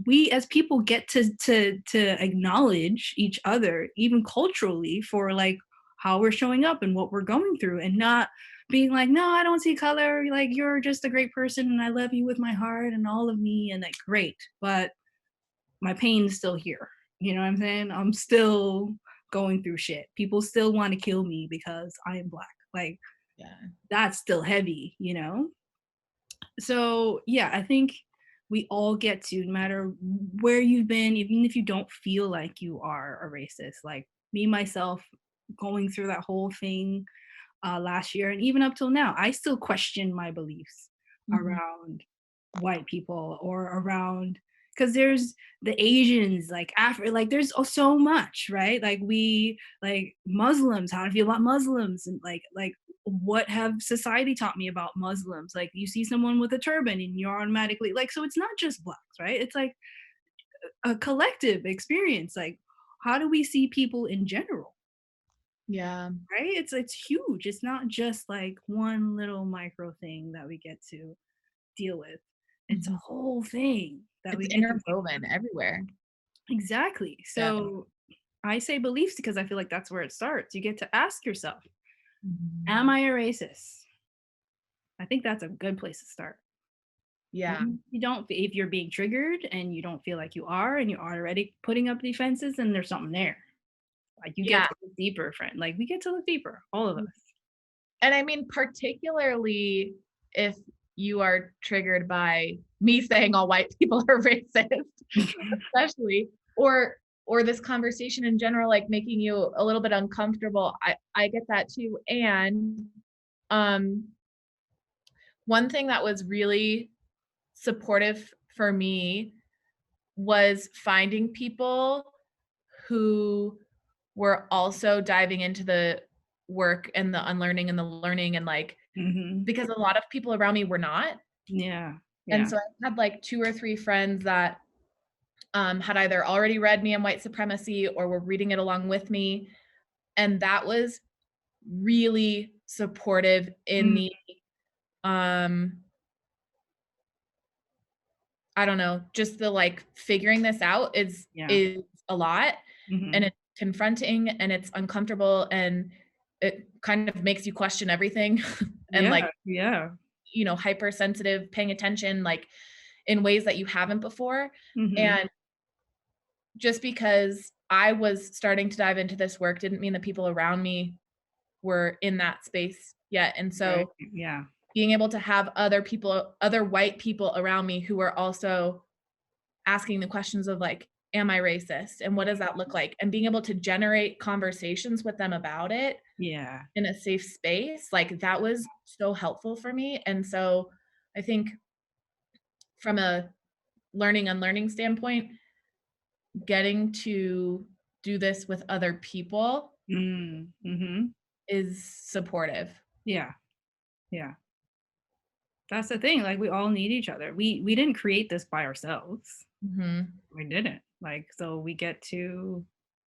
we as people get to acknowledge each other, even culturally, for like how we're showing up and what we're going through, and not being like, no, I don't see color, like, you're just a great person and I love you with my heart and all of me, and like, great, but my pain is still here. You know what I'm saying? I'm still going through shit. People still want to kill me because I am Black. Like, that's still heavy, you know? So yeah, I think we all get to, no matter where you've been, even if you don't feel like you are a racist, like me, myself, going through that whole thing last year, and even up till now, I still question my beliefs around white people, or around, because there's the Asians, like Africa, like there's so much, right? Like, we, like Muslims, how to feel about Muslims, and like what have society taught me about Muslims? Like, you see someone with a turban and you're automatically like, so it's not just Blacks, right? It's like a collective experience. Like, how do we see people in general? Yeah. Right? It's huge. It's not just like one little micro thing that we get to deal with. It's a whole thing that we It's get interwoven everywhere. Exactly. So I say beliefs because I feel like that's where it starts. You get to ask yourself, am I a racist? I think that's a good place to start. Yeah. You don't, if you're being triggered and you don't feel like you are, and you're already putting up defenses, then there's something there. Like, you get to look deeper, friend. Like, we get to look deeper, all of us. And I mean, particularly if you are triggered by me saying all white people are racist, especially, or this conversation in general, like making you a little bit uncomfortable. I get that too. And one thing that was really supportive for me was finding people who were also diving into the work and the unlearning and the learning, and like, because a lot of people around me were not. And so I had like 2 or 3 friends that had either already read Me and White Supremacy or were reading it along with me. And that was really supportive in the I don't know, just the like figuring this out is a lot, and it's confronting and it's uncomfortable, and it kind of makes you question everything and like, you know, hypersensitive, paying attention like in ways that you haven't before. And just because I was starting to dive into this work didn't mean the people around me were in that space yet. And so being able to have other people, other white people around me who are also asking the questions of like, am I racist? And what does that look like? And being able to generate conversations with them about it in a safe space, like that was so helpful for me. And so I think from a learning unlearning standpoint, getting to do this with other people is supportive. Yeah. That's the thing. Like, we all need each other. We didn't create this by ourselves. We didn't. Like, so we get to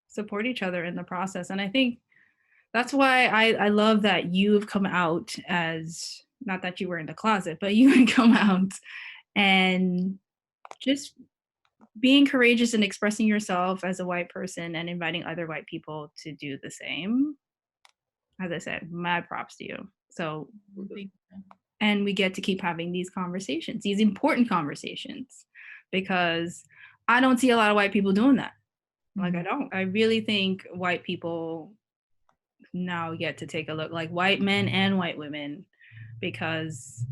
support each other in the process. And I think that's why I love that you've come out as, not that you were in the closet, but you had come out and just being courageous and expressing yourself as a white person and inviting other white people to do the same. As I said, mad props to you. So, and we get to keep having these conversations, these important conversations, because I don't see a lot of white people doing that. Like, I don't. I really think white people now get to take a look, like white men and white women, because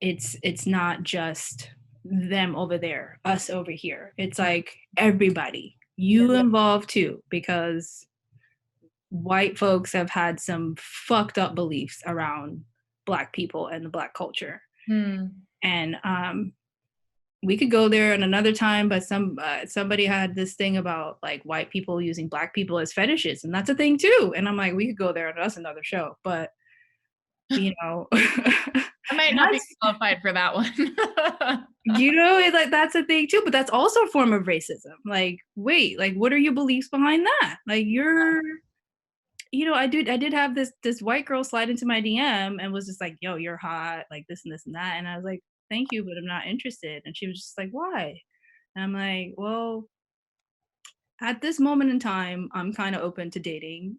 it's not just them over there, us over here. It's like everybody, you involved too, because white folks have had some fucked up beliefs around Black people and the Black culture. And we could go there in another time, but somebody had this thing about like white people using Black people as fetishes, and that's a thing too. And I'm like, we could go there, and that's another show. But you know, I might not be qualified for that one. You know, it's like that's a thing too. But that's also a form of racism. Like, wait, like, what are your beliefs behind that? Like, you're, you know, I did have this white girl slide into my DM and was just like, "Yo, you're hot," like this and this and that, and I was like, "Thank you, but I'm not interested." And she was just like, "Why?" And I'm like, "Well, at this moment in time, I'm kind of open to dating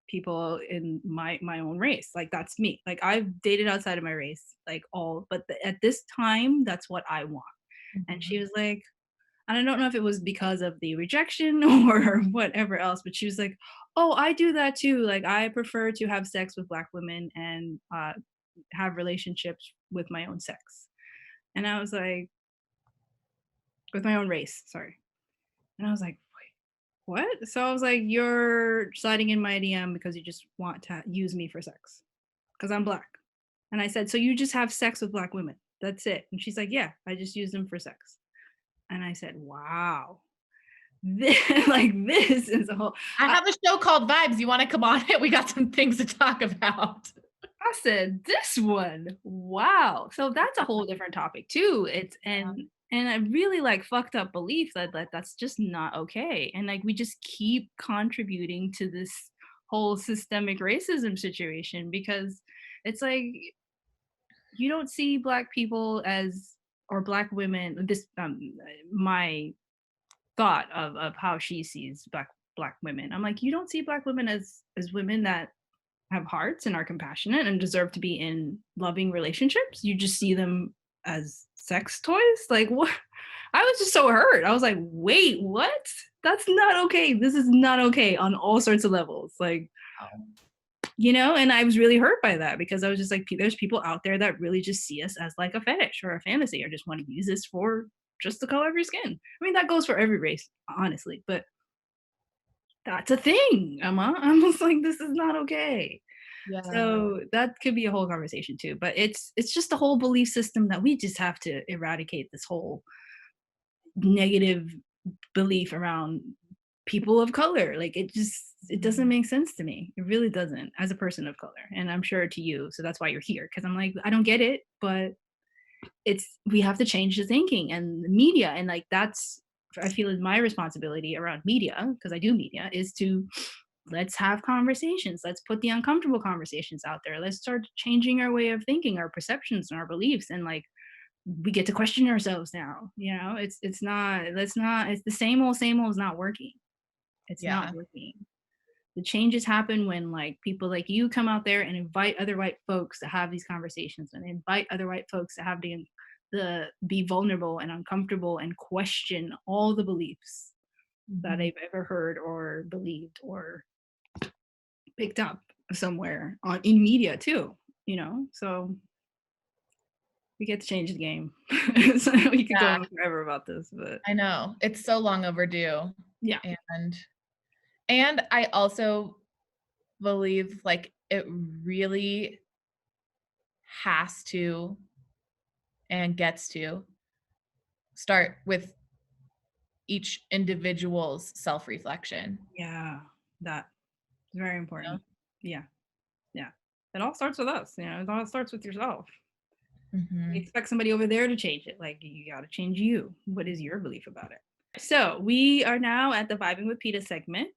people in my own race. Like that's me. Like I've dated outside of my race, like all, but at this time, that's what I want." And she was like, and I don't know if it was because of the rejection or whatever else, but she was like, "Oh, I do that too. Like I prefer to have sex with Black women and have relationships with my own sex." And I was like, with my own race, sorry. And I was like, what? So I was like, you're sliding in my DM because you just want to use me for sex because I'm Black. And I said, so you just have sex with Black women. That's it. And she's like, yeah, I just use them for sex. And I said, wow. This is a whole. I have a show called Vybez. You want to come on it? We got some things to talk about. I said, this one, wow. So that's a whole different topic too. It's and I really like fucked up belief that that's just not okay. And like we just keep contributing to this whole systemic racism situation because it's like you don't see Black people as or Black women. This my thought of how she sees black women. I'm like, you don't see Black women as women that have hearts and are compassionate and deserve to be in loving relationships. You just see them as sex toys. Like what? I was just so hurt. I was like, wait, what? That's not okay. This is not okay on all sorts of levels. Like, you know, and I was really hurt by that because I was just like, there's people out there that really just see us as like a fetish or a fantasy or just want to use this for just the color of your skin. I mean, that goes for every race, honestly, but that's a thing, Emma. I'm just like, this is not okay. Yeah. So that could be a whole conversation too, but it's just a whole belief system that we just have to eradicate this whole negative belief around people of color. Like it doesn't make sense to me. It really doesn't as a person of color. And I'm sure to you. So that's why you're here. Cause I'm like, I don't get it, but we have to change the thinking and the media. And like, that's, I feel is my responsibility around media, because I do media, is to let's have conversations. Let's put the uncomfortable conversations out there. Let's start changing our way of thinking, our perceptions and our beliefs. And like, we get to question ourselves now, you know, it's the same old is not working. It's not working. The changes happen when like people like you come out there and invite other white folks to have these conversations and invite other white folks to have the be vulnerable and uncomfortable and question all the beliefs that they've ever heard or believed or picked up somewhere in media too, you know. So we get to change the game. So we could go on forever about this, but I know it's so long overdue. Yeah. And I also believe like it really has to and gets to start with each individual's self-reflection. Yeah, that's very important. Yeah. It all starts with us, you know, it all starts with yourself. You expect somebody over there to change it. Like you got to change you. What is your belief about it? So we are now at the Vibing with Peta segment,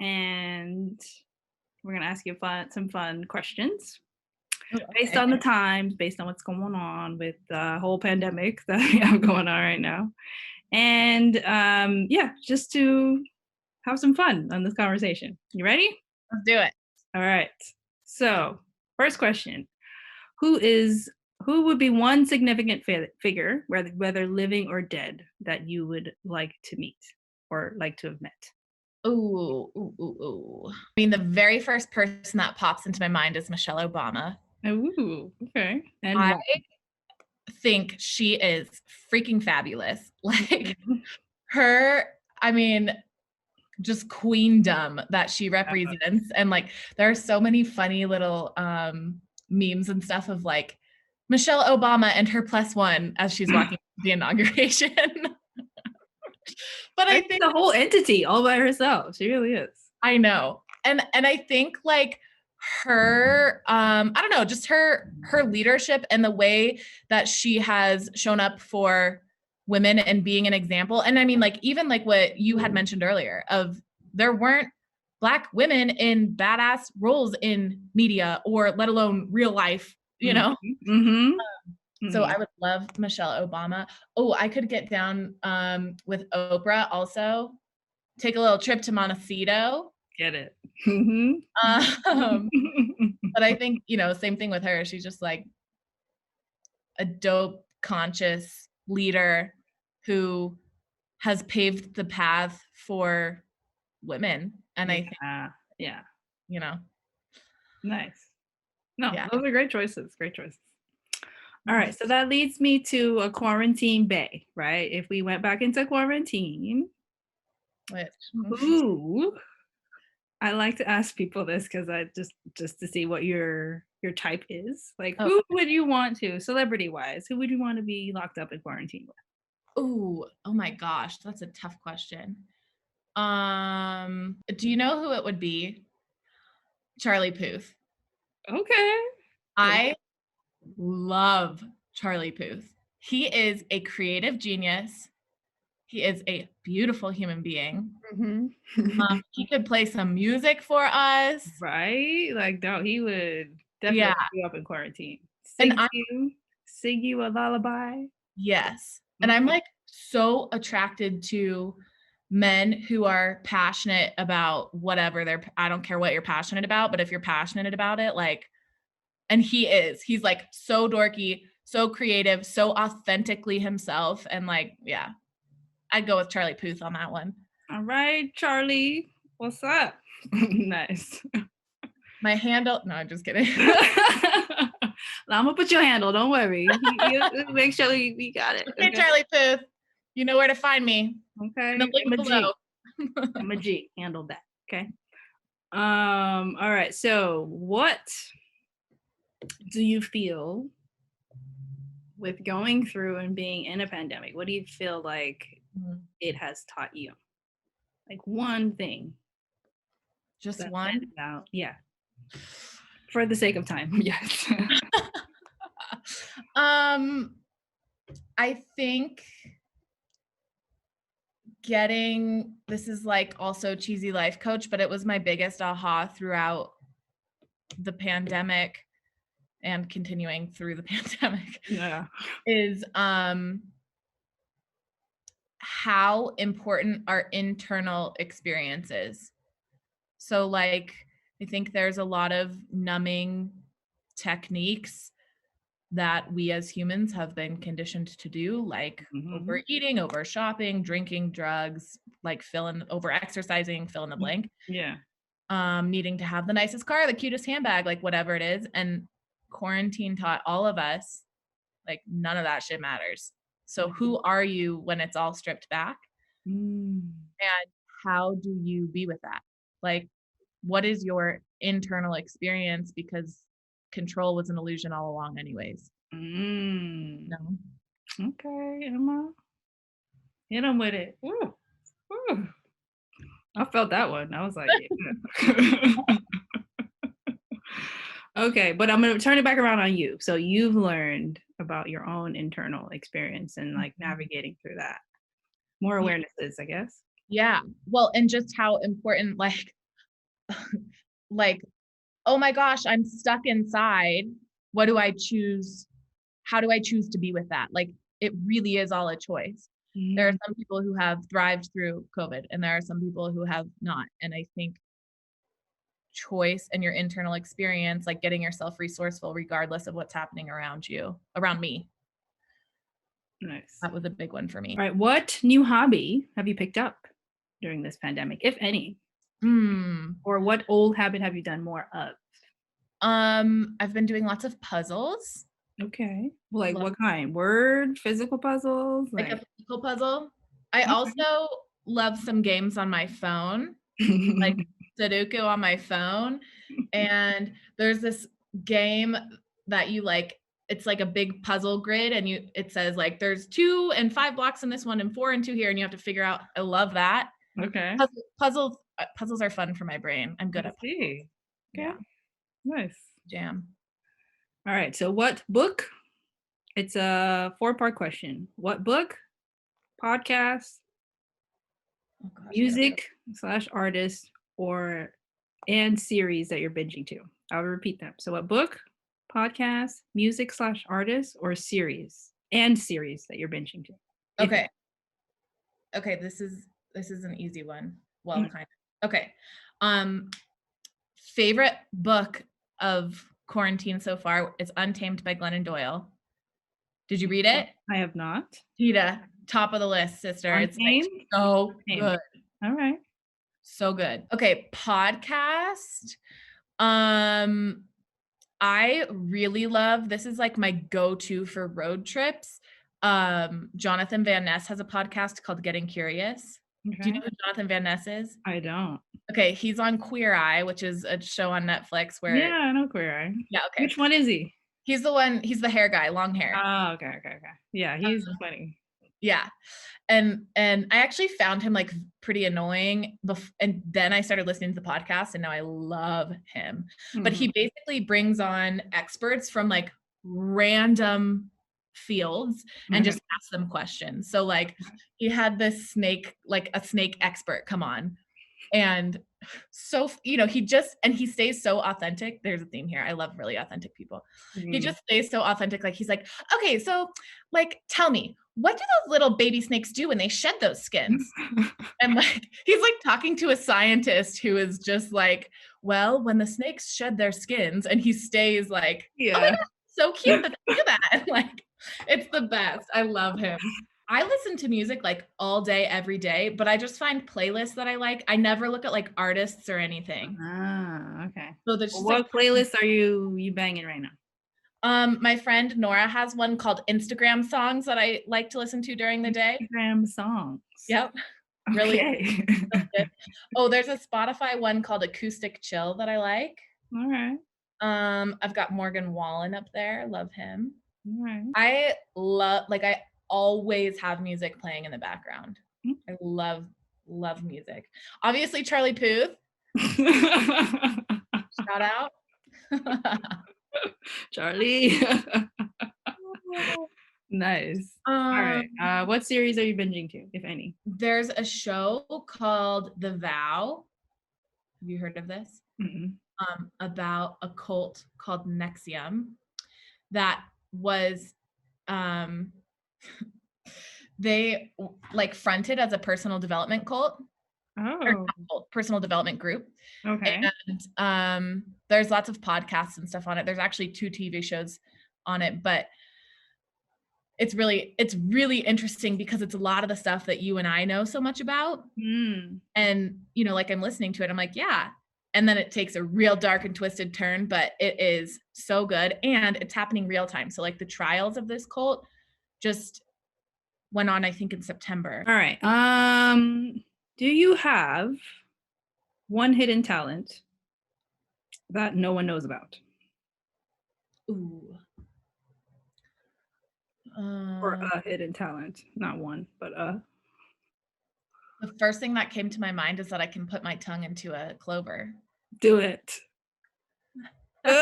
and we're going to ask you some fun questions. based on the times, based on what's going on with the whole pandemic that we have going on right now. And just to have some fun on this conversation. You ready? Let's do it. All right. So, first question. Who would be one significant figure, whether living or dead, that you would like to meet or like to have met? Ooh. I mean, the very first person that pops into my mind is Michelle Obama. Ooh, okay. And I think she is freaking fabulous. Like her, I mean, just queendom that she represents. And like, there are so many funny little memes and stuff of like Michelle Obama and her +1 as she's walking to the inauguration. But I think the whole entity all by herself. She really is. I know. And I think like her I don't know, just her leadership and the way that she has shown up for women and being an example. And I mean, like, even like what you had mentioned earlier of there weren't Black women in badass roles in media or let alone real life, you know? So I would love Michelle Obama. Oh, I could get down with Oprah also. Take a little trip to Montecito. Get it. But I think, same thing with her. She's just like a dope, conscious leader who has paved the path for women. And I think, nice. No, those are great choices. Great choices. All right. So that leads me to a quarantine bay, right? If we went back into quarantine, who, I like to ask people this because I just to see what your type is. Like, who would you want to, celebrity wise, who would you want to be locked up in quarantine with? Oh my gosh, that's a tough question. Do you know who it would be? Charlie Puth. Okay. I love Charlie Puth. He is a creative genius. He is a beautiful human being. He could play some music for us. Right? Like, no, he would definitely be up in quarantine. Sing you a lullaby. Yes. And I'm like so attracted to men who are passionate about whatever I don't care what you're passionate about, but if you're passionate about it, like, and he's like so dorky, so creative, so authentically himself. And like, yeah, I'd go with Charlie Puth on that one. All right, Charlie. What's up? Nice. My handle, no, I'm just kidding. I'm gonna put your handle, don't worry. Make sure we got it. Okay, Charlie Puth. You know where to find me. Okay. I'm a G. Handled that. Okay. All right. So what do you feel with going through and being in a pandemic? What do you feel like it has taught you? Like one thing. Just one? Yeah. For the sake of time, yes. I think this is like also cheesy life coach, but it was my biggest aha throughout the pandemic and continuing through the pandemic. Yeah. Is how important our internal experience is. So like, I think there's a lot of numbing techniques that we as humans have been conditioned to do, like overeating, over shopping, drinking, drugs, like over exercising, fill in the blank. Yeah. Needing to have the nicest car, the cutest handbag, like whatever it is. And quarantine taught all of us, like, none of that shit matters. So who are you when it's all stripped back? And how do you be with that? Like, what is your internal experience? Because control was an illusion all along anyways. No. Okay, Emma. Hit him with it. Ooh. Ooh. I felt that one. I was like, yeah. Okay, but I'm going to turn it back around on you. So you've learned about your own internal experience and like navigating through that. More awarenesses, I guess. Yeah. Well, and just how important, like, oh my gosh, I'm stuck inside. what do I choose? How do I choose to be with that? Like, it really is all a choice. There are some people who have thrived through COVID, and there are some people who have not. And I think choice and your internal experience, like getting yourself resourceful regardless of what's happening around you, around me. Nice. That was a big one for me. All right. What new hobby have you picked up during this pandemic, if any? Or what old habit have you done more of? I've been doing lots of puzzles. Okay. Like what kind? Word, physical puzzles? Like a physical puzzle. I also love some games on my phone, like Sudoku on my phone. And there's this game that you like, it's like a big puzzle grid, and it says like there's 2 and 5 blocks in this one and 4 and 2 here, and you have to figure out. I love that. Okay. Puzzles are fun for my brain. I'm good at puzzles. Okay. Yeah. Nice. Jam. All right. So what book? It's a 4-part question. What book, podcast, music / artist, and series that you're binging to? I'll repeat them. So what book, podcast, music / artist, or series that you're binging to? Okay. Okay, this is an easy one. Well, kind of. Okay. Favorite book of quarantine so far is Untamed by Glennon Doyle. Did you read it? I have not. Peta, top of the list, sister. Untamed? It's like so good. All right. So good. Okay, podcast. I really love, this is like my go-to for road trips. Jonathan Van Ness has a podcast called Getting Curious. Okay. Do you know who Jonathan Van Ness is? I don't. Okay, he's on Queer Eye, which is a show on Netflix where... Yeah, I know Queer Eye. Yeah, okay. Which one is he? He's the hair guy, long hair. Oh, okay. Yeah, he's funny. Yeah. And I actually found him like pretty annoying. And then I started listening to the podcast, and now I love him. But he basically brings on experts from like random fields and just asks them questions. So like he had this snake, like a snake expert come on. And so, he stays so authentic. There's a theme here. I love really authentic people. He just stays so authentic. Like he's like, okay, so like, tell me, what do those little baby snakes do when they shed those skins? And like, he's like talking to a scientist who is just like, well, when the snakes shed their skins, and he stays like, oh my God, so cute that they do that. Like, it's the best. I love him. I listen to music like all day, every day, but I just find playlists that I like. I never look at like artists or anything. Ah, okay. So there's what playlist are you banging right now? My friend Nora has one called Instagram Songs that I like to listen to during the day. Instagram Songs. Yep. Okay. Really. Oh, there's a Spotify one called Acoustic Chill that I like. All right. I've got Morgan Wallen up there. Love him. All right. I always have music playing in the background. I love music. Obviously, Charlie Puth. Shout out. Charlie. Nice. All right. What series are you binging to, if any? There's a show called The Vow. Have you heard of this? About a cult called Nexium that was they like fronted as a personal development cult. Personal development group. Okay. And there's lots of podcasts and stuff on it. There's actually 2 TV shows on it, but it's really interesting because it's a lot of the stuff that you and I know so much about. And like I'm listening to it, I'm like, yeah. And then it takes a real dark and twisted turn, but it is so good, and it's happening real time. So like the trials of this cult just went on, I think, in September. All right. Do you have one hidden talent that no one knows about? Ooh. Or a hidden talent, not one, but The first thing that came to my mind is that I can put my tongue into a clover. Do it. That's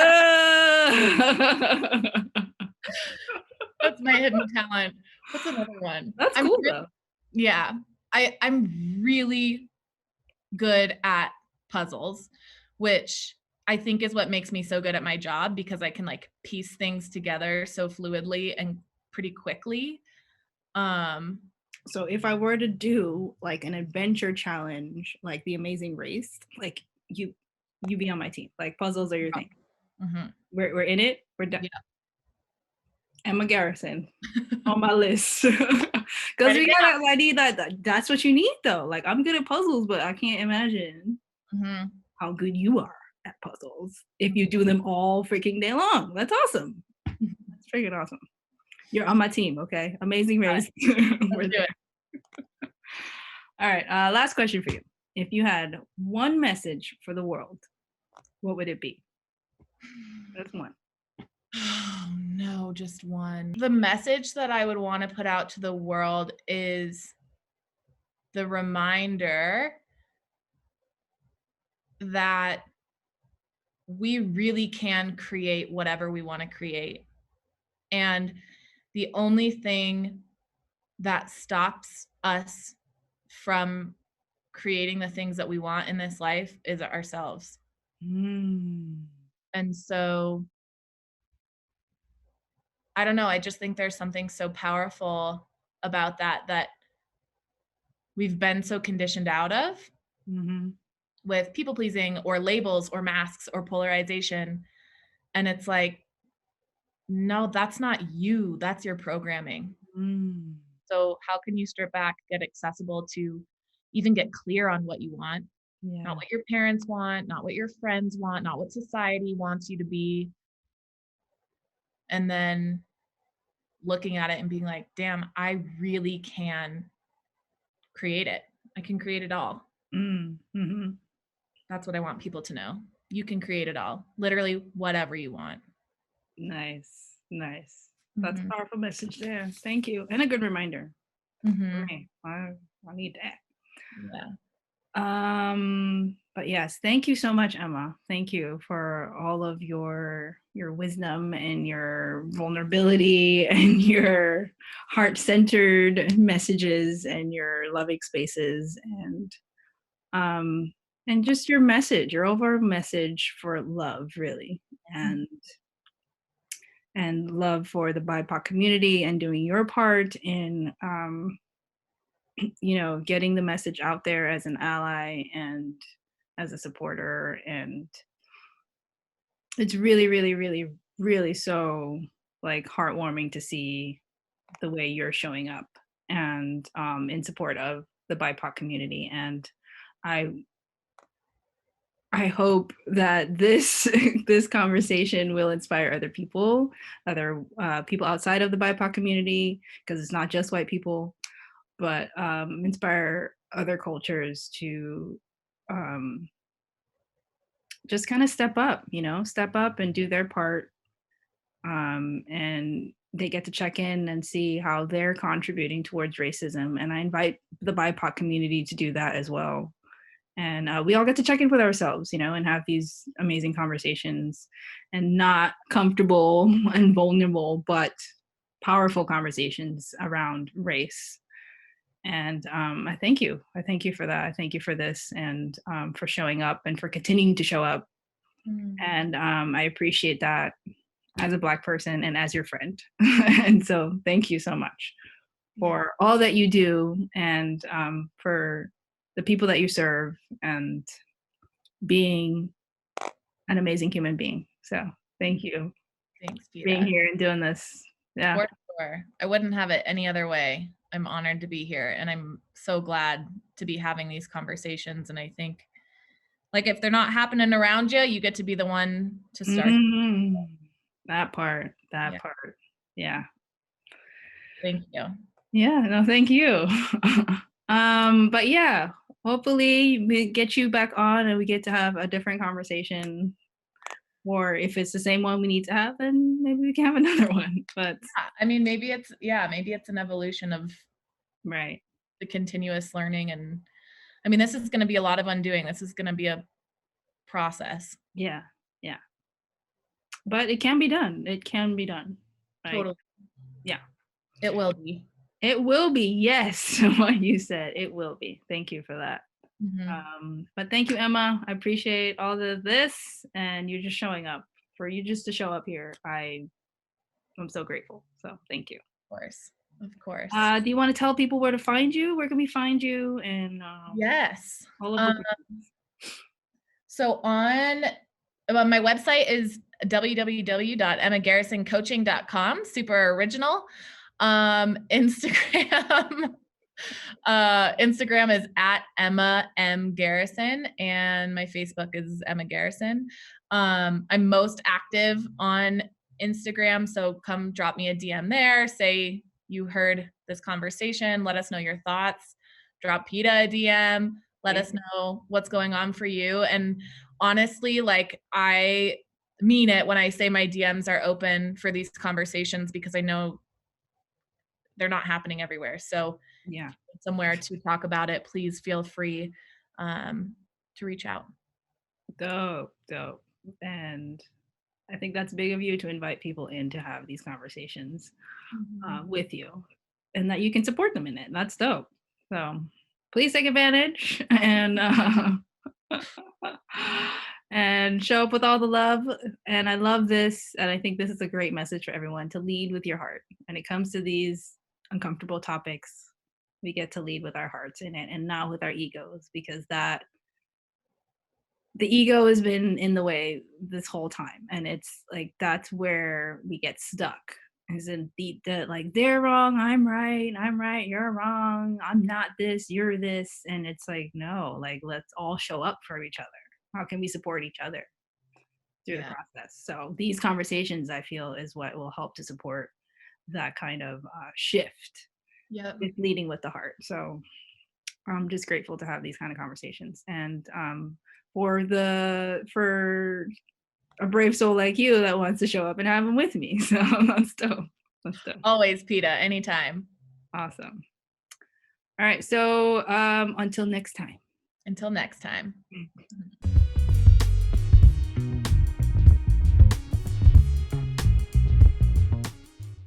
my hidden talent. What's another one? That's cool though. Yeah. I'm really good at puzzles, which I think is what makes me so good at my job, because I can like piece things together so fluidly and pretty quickly. So if I were to do like an adventure challenge, like The Amazing Race, like you be on my team. Like puzzles are your thing. Mm-hmm. We're in it. We're done. Yeah. Emma Garrison on my list. Because we gotta, I need that. That's what you need though. Like I'm good at puzzles, but I can't imagine how good you are at puzzles if you do them all freaking day long. That's awesome. That's freaking awesome. You're on my team, okay? Amazing Race. We're there. All right, last question for you. If you had one message for the world, what would it be? That's one. Oh no, just one. The message that I would want to put out to the world is the reminder that we really can create whatever we want to create. And the only thing that stops us from creating the things that we want in this life is ourselves. And so I don't know, I just think there's something so powerful about that we've been so conditioned out of with people pleasing or labels or masks or polarization. And it's like, no, that's not you, that's your programming. So how can you strip back, get accessible to even get clear on what you want? Not what your parents want, not what your friends want, not what society wants you to be. And then looking at it and being like, damn, I really can create it. I can create it all. That's what I want people to know. You can create it all. Literally whatever you want. Nice. That's a powerful message there. Thank you. And a good reminder. Okay, I need that. Yeah. But yes, thank you so much, Emma. Thank you for all of your wisdom and your vulnerability and your heart-centered messages and your loving spaces and just your message, your overall message for love, really, and love for the BIPOC community and doing your part in getting the message out there as an ally and as a supporter. And it's really, really, really, really so like heartwarming to see the way you're showing up and in support of the BIPOC community. And I hope that this this conversation will inspire other people outside of the BIPOC community, because it's not just white people, but inspire other cultures to just kind of step up and do their part. And they get to check in and see how they're contributing towards racism. And I invite the BIPOC community to do that as well. And we all get to check in with ourselves, and have these amazing conversations, and not comfortable and vulnerable, but powerful conversations around race. And I thank you. I thank you for that. I thank you for this, and for showing up and for continuing to show up. And I appreciate that as a Black person and as your friend. And so thank you so much for all that you do, and for the people that you serve, and being an amazing human being. So thank you. Thanks, Peta. Being here and doing this. Yeah. For sure. I wouldn't have it any other way. I'm honored to be here, and I'm so glad to be having these conversations. And I think, like, if they're not happening around you, you get to be the one to start. That part. Yeah. Thank you. Yeah, no, thank you. But yeah, hopefully we get you back on and we get to have a different conversation. Or if it's the same one we need to have, then maybe we can have another one. But yeah, I mean, maybe it's an evolution of right, the continuous learning. And I mean, this is going to be a lot of undoing. This is going to be a process. Yeah. But it can be done. Right? Totally. Yeah. It will be. It will be. Yes. What you said. It will be. Thank you for that. But thank you, Emma. I appreciate all of this, and you're just showing up. For you just to show up here, I'm so grateful. So thank you. Of course. Do you want to tell people where to find you? Where can we find you? And yes. All of the so my website is www.emmagarrisoncoaching.com. Super original. Instagram. Instagram is at Emma M. Garrison, and my Facebook is Emma Garrison. I'm most active on Instagram, so come drop me a DM there. Say you heard this conversation. Let us know your thoughts. Drop Peta a DM. Let us know what's going on for you. And honestly, like, I mean it when I say my DMs are open for these conversations, because I know they're not happening everywhere. So yeah, somewhere to talk about it, please feel free to reach out. Dope. And I think that's big of you to invite people in to have these conversations with you, and that you can support them in it. That's dope. So please take advantage and show up with all the love. And I love this. And I think this is a great message for everyone, to lead with your heart. When it comes to these uncomfortable topics, we get to lead with our hearts in it and not with our egos, because the ego has been in the way this whole time. And it's like, that's where we get stuck, is in the like, they're wrong, I'm right, you're wrong, I'm not this, you're this. And it's like, no, like, let's all show up for each other. How can we support each other through the process? So these conversations, I feel, is what will help to support that kind of shift with leading with the heart. So I'm just grateful to have these kind of conversations. And for a brave soul like you that wants to show up and have them with me. So that's dope. Always, Peta, anytime. Awesome. All right. So until next time. Until next time.